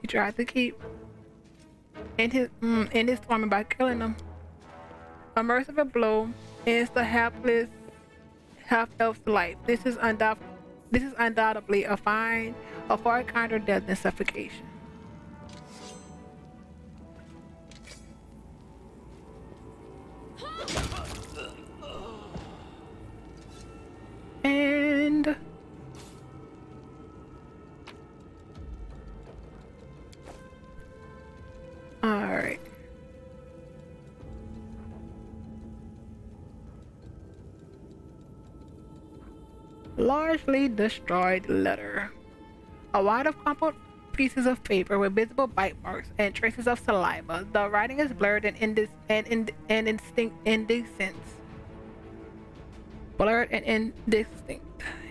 He tried to keep in his torment by killing them. A merciful blow ends the hapless half-elf's life. This is undoubtedly a far kinder death than suffocation. And alright. Largely destroyed letter. A wad of crumpled pieces of paper with visible bite marks and traces of saliva. The writing is blurred and indistinct. Blurred and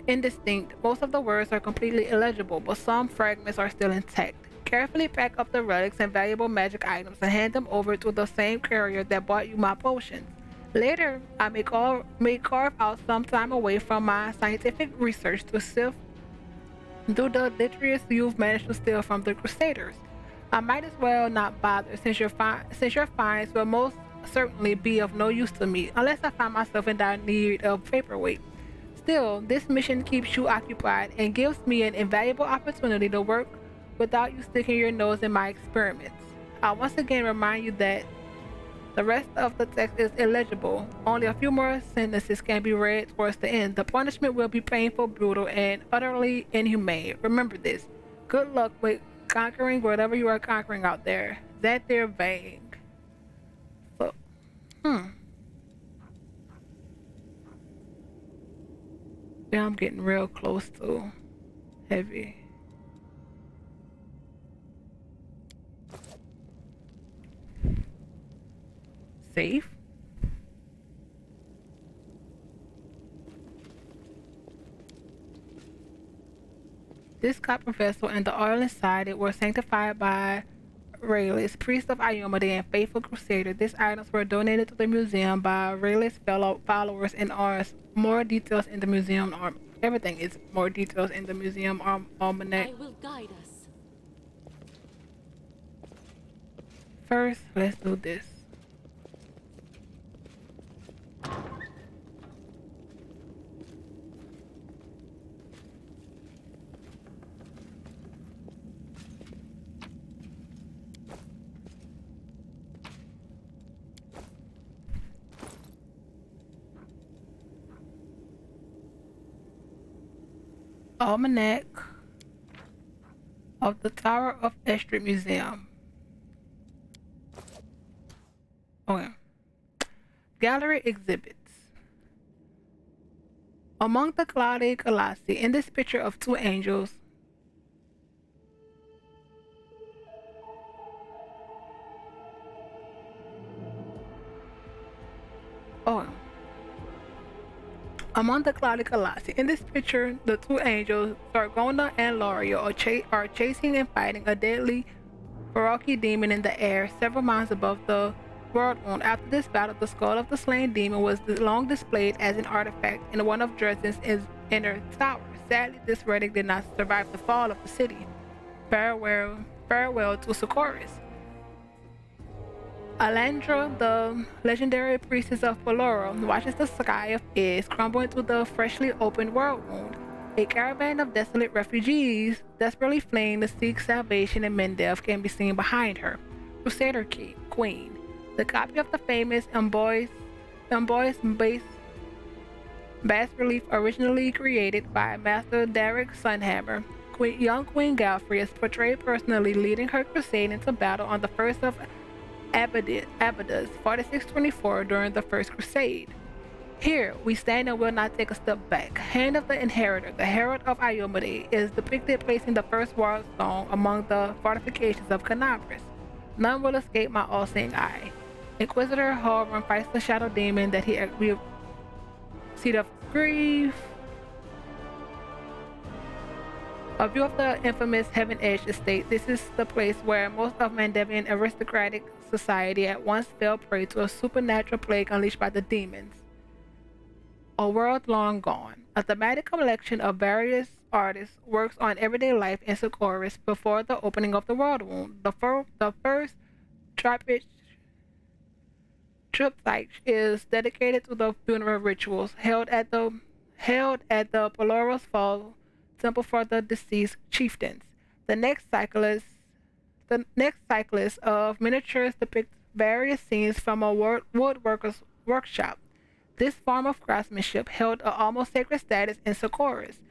indistinct. Most of the words are completely illegible, but some fragments are still intact. Carefully pack up the relics and valuable magic items and hand them over to the same courier that bought you my potions. Later, I may carve out some time away from my scientific research to sift through the literature you've managed to steal from the Crusaders. I might as well not bother, since your finds will most certainly be of no use to me, unless I find myself in dire need of paperweight. Still, this mission keeps you occupied and gives me an invaluable opportunity to work without you sticking your nose in my experiments. I once again remind you that the rest of the text is illegible. Only a few more sentences can be read towards the end. The punishment will be painful, brutal, and utterly inhumane. Remember this. Good luck with conquering whatever you are conquering out there. That they're vague. So, yeah, I'm getting real close to heavy. Safe. This copper vessel and the oil inside it were sanctified by Raylis, priest of Iomedae and faithful crusader. These items were donated to the museum by Raylis' fellow followers and are more details in the museum. Everything is more details in the museum almanac. I will guide us. First, let's do this. Almanac of the Tower of Estrid Museum. Okay. Gallery exhibits. Among the Claudia Colossi, in this picture of two angels, among the Claudia Colossi, in this picture, the two angels, Sargona and Loria, are chasing and fighting a deadly Baroque demon in the air several miles above the world wound. After this battle, the skull of the slain demon was long displayed as an artifact in one of Dresden's inner towers. Sadly, this relic did not survive the fall of the city. Farewell to Socorus. Alandra, the legendary priestess of Poloro, watches the sky of Is crumble into the freshly opened world wound. A caravan of desolate refugees, desperately fleeing to seek salvation in Mendev, can be seen behind her. Crusader Queen. The copy of the famous embossed bas relief originally created by Master Derek Sunhammer. Young Queen Galfrey is portrayed personally leading her crusade into battle on the 1st of Abadas 4624 during the First Crusade. Here, we stand and will not take a step back. Hand of the Inheritor, the Herald of Iomade, is depicted placing the first wall stone among the fortifications of Canabris. None will escape my all-seeing eye. Inquisitor Halvern fights the shadow demon that he seat of grief. A view of the infamous Heaven Edge estate. This is the place where most of Mandevian aristocratic society at once fell prey to a supernatural plague unleashed by the demons. A World Long Gone. A thematic collection of various artists' works on everyday life in Socorus before the opening of the world wound. The first triptych is dedicated to the funeral rituals held at the Polaros Fall temple for the deceased chieftains. The next cyclist of miniatures depicts various scenes from a woodworker's workshop. This form of craftsmanship held an almost sacred status in Socorus.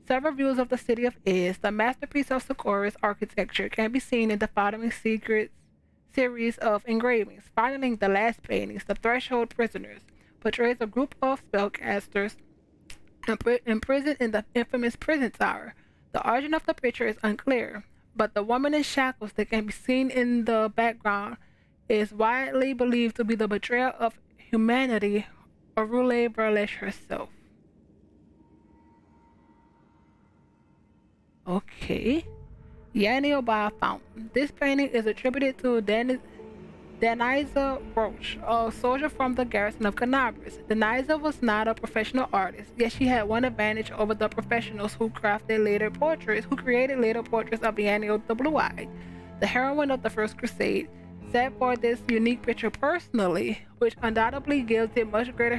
Several views of the city of Is, the masterpiece of Socorus architecture, can be seen in the following series of engravings. Finally, the last paintings, The Threshold Prisoners, portrays a group of spellcasters imprisoned in the infamous prison tower. The origin of the picture is unclear, but the woman in shackles that can be seen in the background is widely believed to be the betrayer of humanity, Orule Berlesh herself. Okay. Yanio by a fountain. This painting is attributed to Deniza Roach, a soldier from the garrison of Canabris. Deniza was not a professional artist, yet she had one advantage over the professionals who created later portraits of Yanio the Blue-Eyed, the heroine of the First Crusade. Set for this unique picture personally, which undoubtedly gives it much greater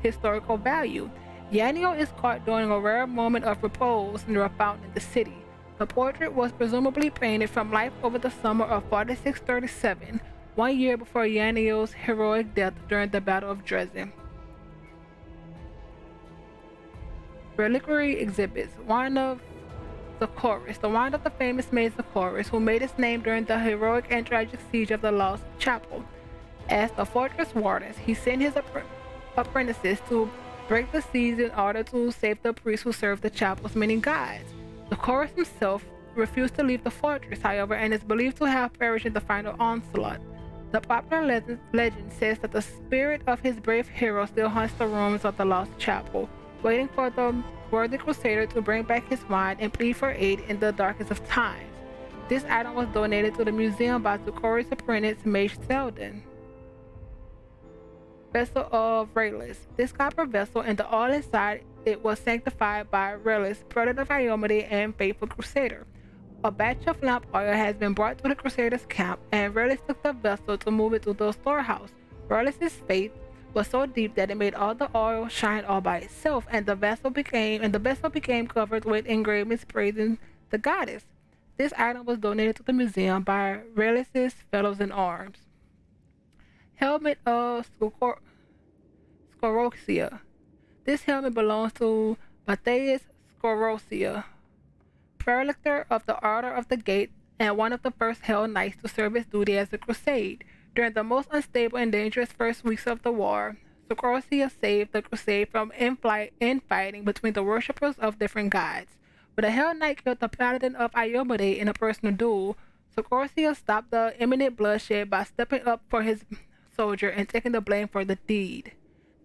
historical value. Yanio is caught during a rare moment of repose near a fountain in the city. The portrait was presumably painted from life over the summer of 4637, 1 year before Yanio's heroic death during the Battle of Dresden. Reliquary exhibits. Wand of Socorus, the wand of the famous maid Socorus, who made its name during the heroic and tragic siege of the Lost Chapel. As the fortress wardens, he sent his apprentices to break the siege in order to save the priests who served the chapel's many gods. Socorus himself refused to leave the fortress, however, and is believed to have perished in the final onslaught. The popular legend says that the spirit of his brave hero still haunts the ruins of the Lost Chapel, waiting for the worthy crusader to bring back his wand and plead for aid in the darkest of times. This item was donated to the museum by Socorus' apprentice Mage Selden. Vessel of Raylis. This copper vessel and the all inside it was sanctified by Raylis, brother of Iomade and faithful crusader. A batch of lamp oil has been brought to the crusaders' camp, and Raylis took the vessel to move it to the storehouse. Raylis' faith was so deep that it made all the oil shine all by itself, and the vessel became covered with engravings praising the goddess. This item was donated to the museum by Raylis' fellows in arms. Helmet of Skoroxia. This helmet belongs to Matthias Scorosia, Prefector of the Order of the Gate and one of the first Hell Knights to serve his duty as a crusade. During the most unstable and dangerous first weeks of the war, Scorosia saved the crusade from infighting between the worshippers of different gods. When a Hell Knight killed the paladin of Iomade in a personal duel, Scorosia stopped the imminent bloodshed by stepping up for his soldier and taking the blame for the deed.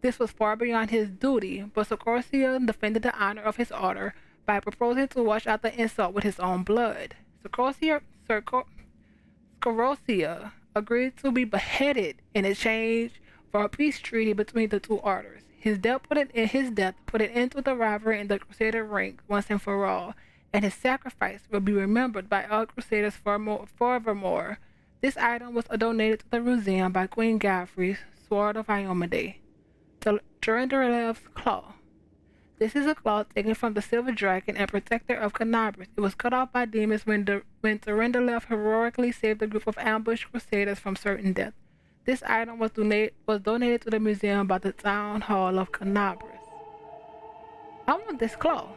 This was far beyond his duty, but Scorosia defended the honor of his order by proposing to wash out the insult with his own blood. Scorosia agreed to be beheaded in exchange for a peace treaty between the two orders. His death put an end to the rivalry in the Crusader ranks once and for all, and his sacrifice will be remembered by all Crusaders forevermore. This item was donated to the museum by Queen Galfrey, Sword of Iomade. The Durandalev's Claw. This is a claw taken from the Silver Dragon and protector of Canabras. It was cut off by demons when Durandalev heroically saved a group of ambushed Crusaders from certain death. This item was donated to the museum by the Town Hall of Canabras. I want this claw.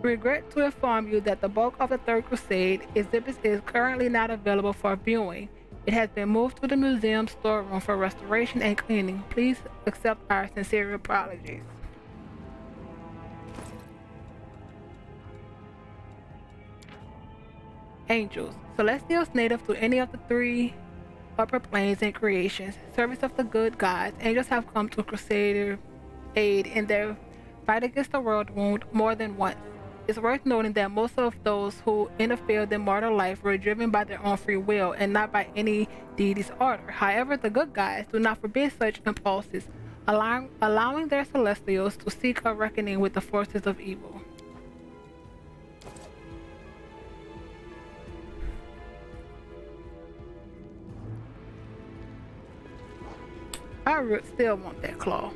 We regret to inform you that the bulk of the Third Crusade exhibit is currently not available for viewing. It has been moved to the museum storeroom for restoration and cleaning. Please accept our sincere apologies. Angels. Celestials native to any of the three upper planes and creations. Service of the good gods. Angels have come to Crusader aid in their fight against the world wound more than once. It's worth noting that most of those who interfered in mortal life were driven by their own free will and not by any deity's order. However, the good guys do not forbid such impulses, allowing their celestials to seek a reckoning with the forces of evil. I still want that claw.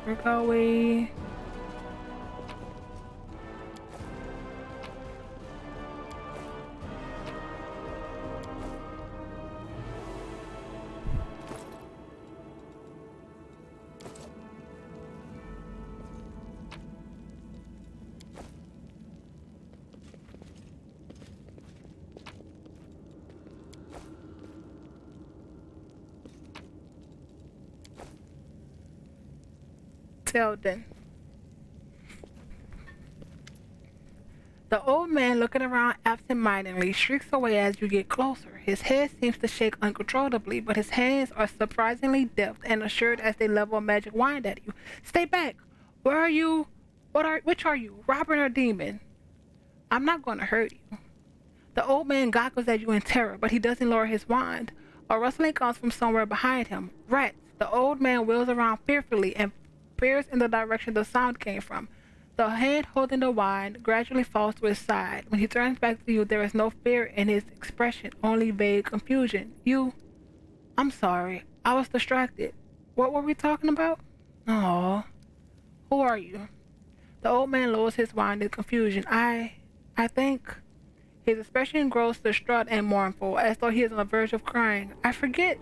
We're going. Tilden. The old man, looking around absent-mindedly, shrieks away as you get closer. His head seems to shake uncontrollably, but his hands are surprisingly deft and assured as they level a magic wand at you. Stay back! Where are you? Which are you, Robin or Demon? I'm not going to hurt you. The old man goggles at you in terror, but he doesn't lower his wand. A rustling comes from somewhere behind him. Rats! The old man wheels around fearfully and peers in the direction the sound came from. The hand holding the wand gradually falls to his side. When he turns back to you, there is no fear in his expression, only vague confusion. I'm sorry. I was distracted. What were we talking about? Oh. Who are you? The old man lowers his wand in confusion. I think. His expression grows distraught and mournful, as though he is on the verge of crying. I forget.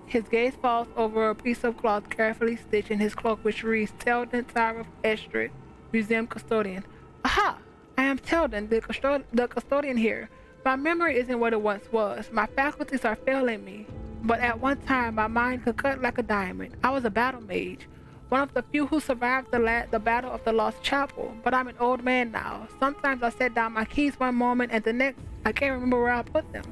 His gaze falls over a piece of cloth carefully stitched in his cloak, which reads Tilden, Tower of Estrid, Museum Custodian. Aha! I am Tilden, the custodian here. My memory isn't what it once was. My faculties are failing me. But at one time, my mind could cut like a diamond. I was a battle mage, one of the few who survived the Battle of the Lost Chapel. But I'm an old man now. Sometimes I set down my keys one moment, and the next, I can't remember where I put them.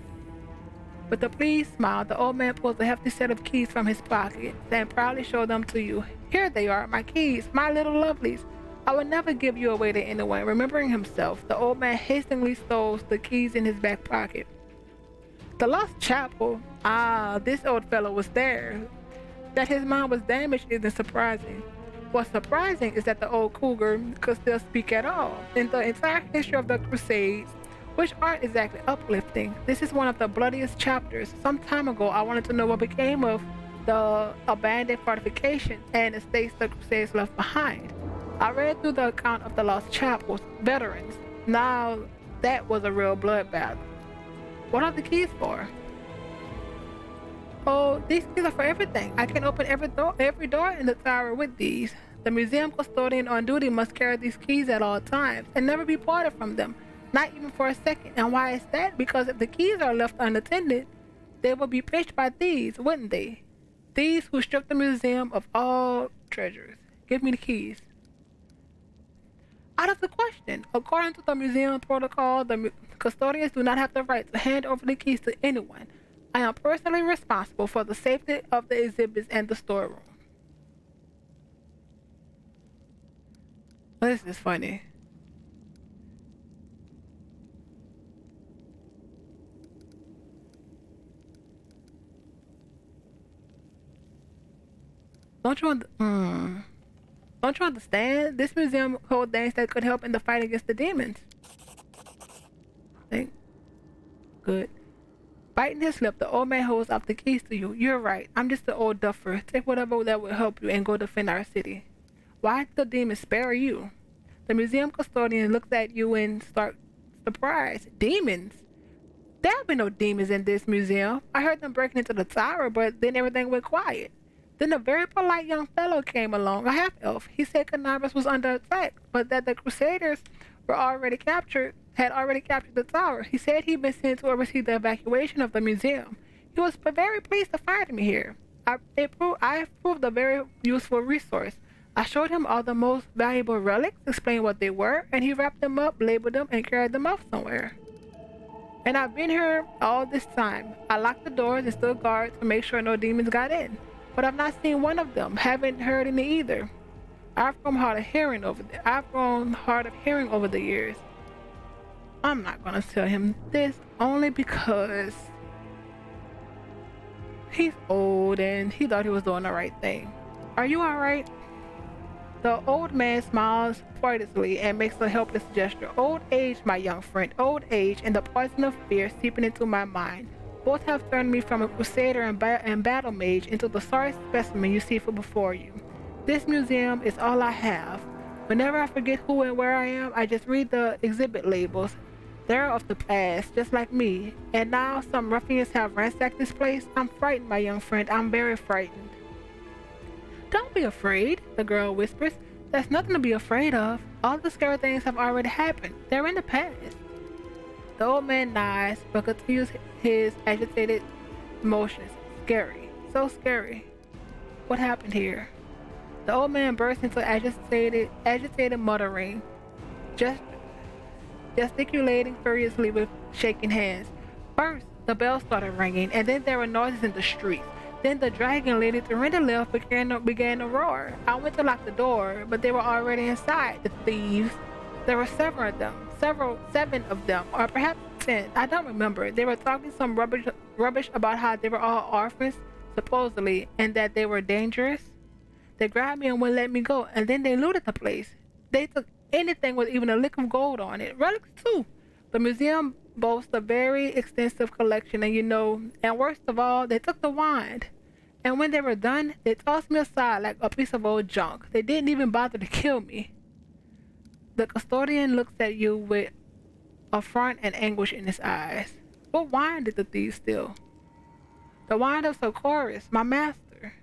With a pleased smile, the old man pulls a hefty set of keys from his pocket and proudly shows them to you. Here they are, my keys, my little lovelies. I would never give you away to anyone. Remembering himself, the old man hastily stows the keys in his back pocket. The Lost Chapel? Ah, this old fellow was there. That his mind was damaged isn't surprising. What's surprising is that the old cougar could still speak at all. In the entire history of the Crusades, which aren't exactly uplifting, this is one of the bloodiest chapters. Some time ago, I wanted to know what became of the abandoned fortifications and estates the Crusades left behind. I read through the account of the Lost Chapel's veterans. Now that was a real bloodbath. What are the keys for? Oh, these keys are for everything. I can open every door in the tower with these. The museum custodian on duty must carry these keys at all times and never be parted from them, not even for a second. And why is that? Because if the keys are left unattended, they will be pinched by thieves, wouldn't they? Thieves who strip the museum of all treasures. Give me the keys. Out of the question. According to the museum protocol, the custodians do not have the right to hand over the keys to anyone. I am personally responsible for the safety of the exhibits and the storeroom. This is funny. Don't you understand? This museum holds things that could help in the fight against the demons. Good. Biting his lip, the old man holds out the keys to you. You're right. I'm just an old duffer. Take whatever that will help you and go defend our city. Why did the demons spare you? The museum custodian looks at you in stark surprise. Demons? There'll be no demons in this museum. I heard them breaking into the tower, but then everything went quiet. Then a very polite young fellow came along, a half-elf. He said Canaris was under attack, but that the Crusaders had already captured the tower. He said he'd been sent to oversee the evacuation of the museum. He was very pleased to find me here. I proved a very useful resource. I showed him all the most valuable relics, explained what they were, and he wrapped them up, labeled them, and carried them off somewhere. And I've been here all this time. I locked the doors and stood guard to make sure no demons got in. But I've not seen one of them. Haven't heard any either. I've grown hard of hearing over the years. I'm not gonna tell him this only because he's old and he thought he was doing the right thing. Are you alright? The old man smiles pointlessly and makes a helpless gesture. Old age, my young friend, old age, and the poison of fear seeping into my mind. Both have turned me from a crusader and battle mage into the sorry specimen you see before you. This museum is all I have. Whenever I forget who and where I am, I just read the exhibit labels. They're of the past, just like me. And now some ruffians have ransacked this place. I'm frightened, my young friend. I'm very frightened. Don't be afraid, the girl whispers. There's nothing to be afraid of. All the scary things have already happened. They're in the past. The old man nods, but continues his agitated motions. Scary. So scary. What happened here? The old man burst into agitated muttering, gesticulating furiously with shaking hands. First, the bell started ringing, and then there were noises in the streets. Then the dragon lady to the left began to roar. I went to lock the door, but they were already inside. The thieves. There were seven of them, or perhaps 10. I don't remember. They were talking some rubbish about how they were all orphans, supposedly, and that they were dangerous. They grabbed me and wouldn't let me go, and then they looted the place. They took anything with even a lick of gold on it. Relics too. The museum boasts a very extensive collection, and worst of all, they took the wand. And when they were done, they tossed me aside like a piece of old junk. They didn't even bother to kill me. The custodian looks at you with affront and anguish in his eyes. What wine did the thieves steal? The wine of Socorus, my master.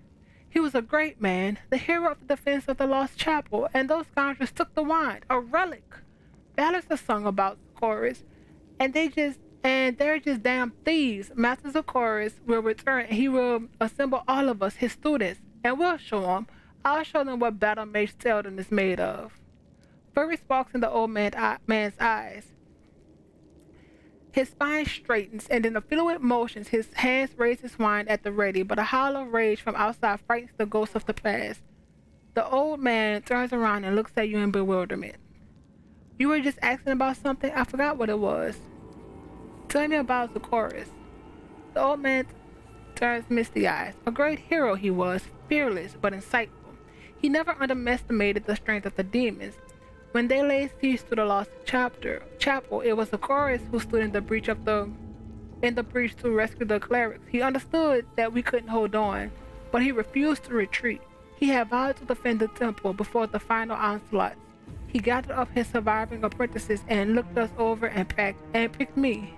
He was a great man, the hero of the defense of the Lost Chapel, and those scoundrels took the wine, a relic. Ballads are sung about Socorus, and they're just damn thieves. Master Socorus will return, and he will assemble all of us, his students, and we'll show them. I'll show them what battle mage Selden is made of. Fury sparks in the old man's eyes. His spine straightens, and in a fluid motions, his hands raise his wine at the ready, but a howl of rage from outside frightens the ghosts of the past. The old man turns around and looks at you in bewilderment. You were just asking about something? I forgot what it was. Tell me about the chorus. The old man turns misty eyes. A great hero he was, fearless but insightful. He never underestimated the strength of the demons. When they laid siege to the Lost Chapel, it was the chorus who stood in the breach to rescue the clerics. He understood that we couldn't hold on. but he refused to retreat. He had vowed to defend the temple before the final onslaught. He gathered up his surviving apprentices and looked us over and picked me.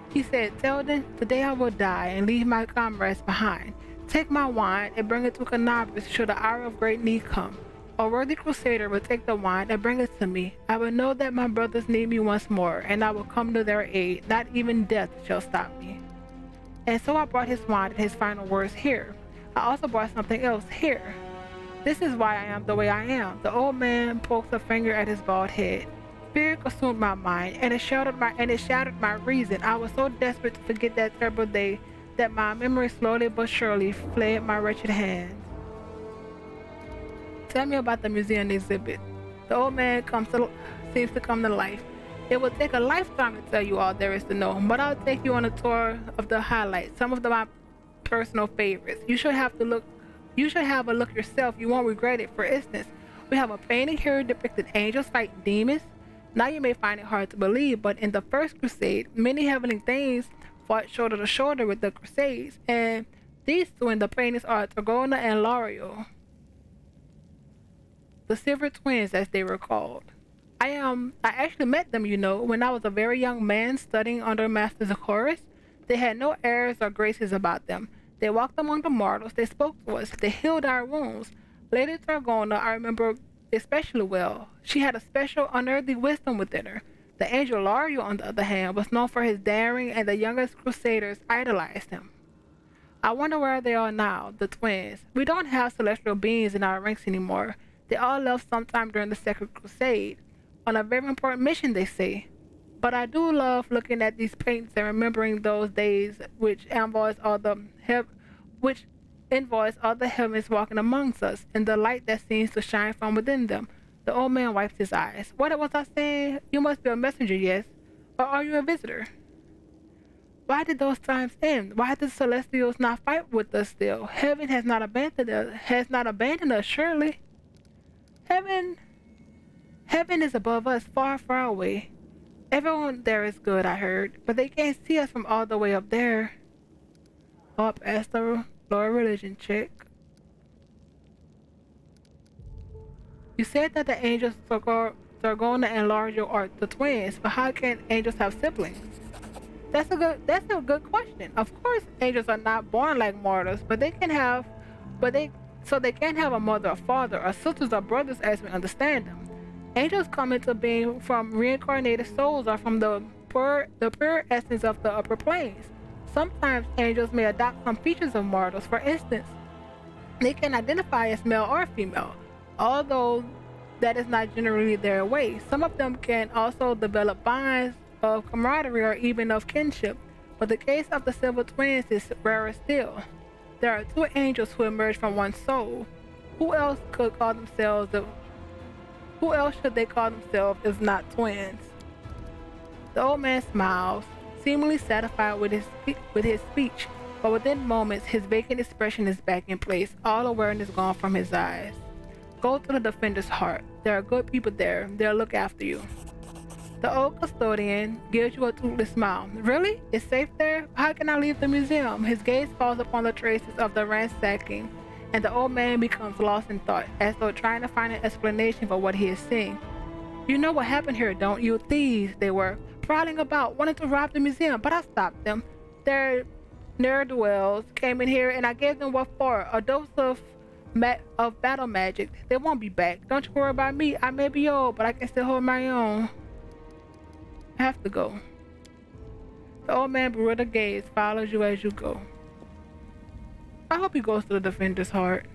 He said, "Tell them, today I will die and leave my comrades behind. Take my wine and bring it to Canabras should the hour of great need come. A worthy crusader will take the wine and bring it to me. I will know that my brothers need me once more, and I will come to their aid. Not even death shall stop me." And so I brought his wine and his final words here. I also brought something else here. This is why I am the way I am. The old man poked a finger at his bald head. Fear consumed my mind, and it shattered my reason. I was so desperate to forget that terrible day that my memory slowly but surely fled my wretched hands. Tell me about the museum exhibit. The old man seems to come to life. It will take a lifetime to tell you all there is to know, but I'll take you on a tour of the highlights, some of my personal favorites. You should have a look yourself. You won't regret it. For instance, we have a painting here depicting angels fighting demons. Now you may find it hard to believe, but in the First Crusade, many heavenly things fought shoulder to shoulder with the Crusades, and these two in the paintings are Targona and Lario, the Silver Twins as they were called. I actually met them, when I was a very young man studying under Master Zachoris. They had no airs or graces about them. They walked among the mortals, they spoke to us, they healed our wounds. Lady Targona I remember especially well. She had a special unearthly wisdom within her. The angel Lario, on the other hand, was known for his daring, and the youngest crusaders idolized him. I wonder where they are now, the twins. We don't have celestial beings in our ranks anymore. They all left sometime during the Second Crusade, on a very important mission, they say. But I do love looking at these paintings and remembering those days which invoice all the heavens walking amongst us, and the light that seems to shine from within them. The old man wiped his eyes. What was I saying? You must be a messenger, yes? Or are you a visitor? Why did those times end? Why did the Celestials not fight with us still? Heaven has not abandoned us, surely. Heaven is above us, far, far away. Everyone there is good, I heard, but they can't see us from all the way up there. Up as the lower religion check. You said that the angels Targona and Lario are the twins, but how can angels have siblings? That's a good question. Of course, angels are not born like mortals, but they can't have a mother or father, or sisters or brothers as we understand them. Angels come into being from reincarnated souls or from the pure essence of the upper planes. Sometimes angels may adopt some features of mortals. For instance, they can identify as male or female, although that is not generally their way. Some of them can also develop bonds of camaraderie or even of kinship, but the case of the Silver Twins is rarer still. There are two angels who emerge from one soul. Who else should they call themselves if not twins? The old man smiles, seemingly satisfied with his speech, but within moments his vacant expression is back in place, all awareness gone from his eyes. Go to the Defender's Heart. There are good people there. They'll look after you. The old custodian gives you a toothless smile. Really? It's safe there? How can I leave the museum? His gaze falls upon the traces of the ransacking, and the old man becomes lost in thought, as though trying to find an explanation for what he is seeing. You know what happened here, don't you? Thieves, they were, prowling about, wanting to rob the museum, but I stopped them. Their ne'er-do-wells came in here, and I gave them what for? A dose of battle magic. They won't be back. Don't you worry about me. I may be old, but I can still hold my own. I have to go. The old man with a gaze follows you as you go. I hope he goes to the Defender's Heart.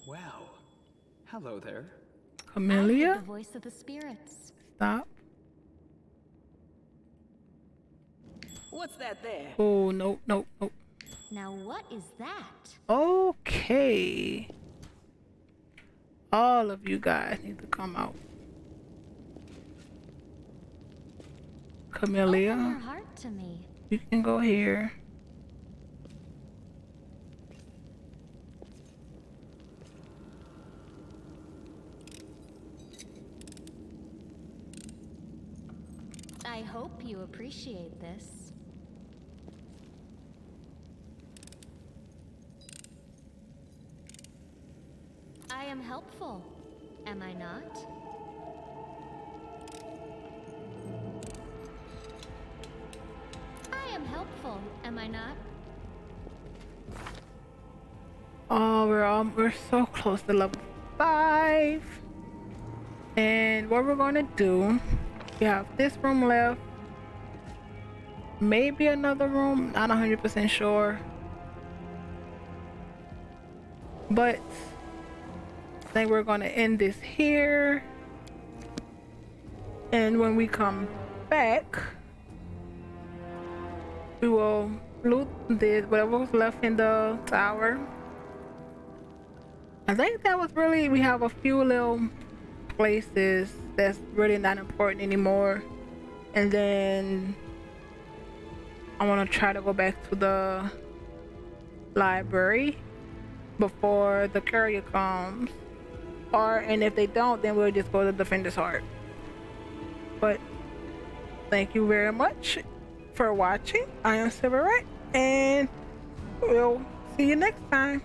Wow. Hello there. Camellia? The voice of the spirits. Stop. What's that there? Oh, no. Now what is that? Okay. All of you guys need to come out. Open your Camellia. heart to me. You can go here. I hope you appreciate this. I am helpful, am I not? I am helpful, am I not? Oh, we're so close to level 5. And what we're gonna do, we have this room left. Maybe another room, not 100% sure. But I think we're gonna end this here. And when we come back, we will loot this, whatever was left in the tower. I think that was really, we have a few little places that's really not important anymore. And then I want to try to go back to the library before the courier comes. And if they don't, then we'll just go to Defender's Heart. But thank you very much for watching. I am Silverite, and we'll see you next time.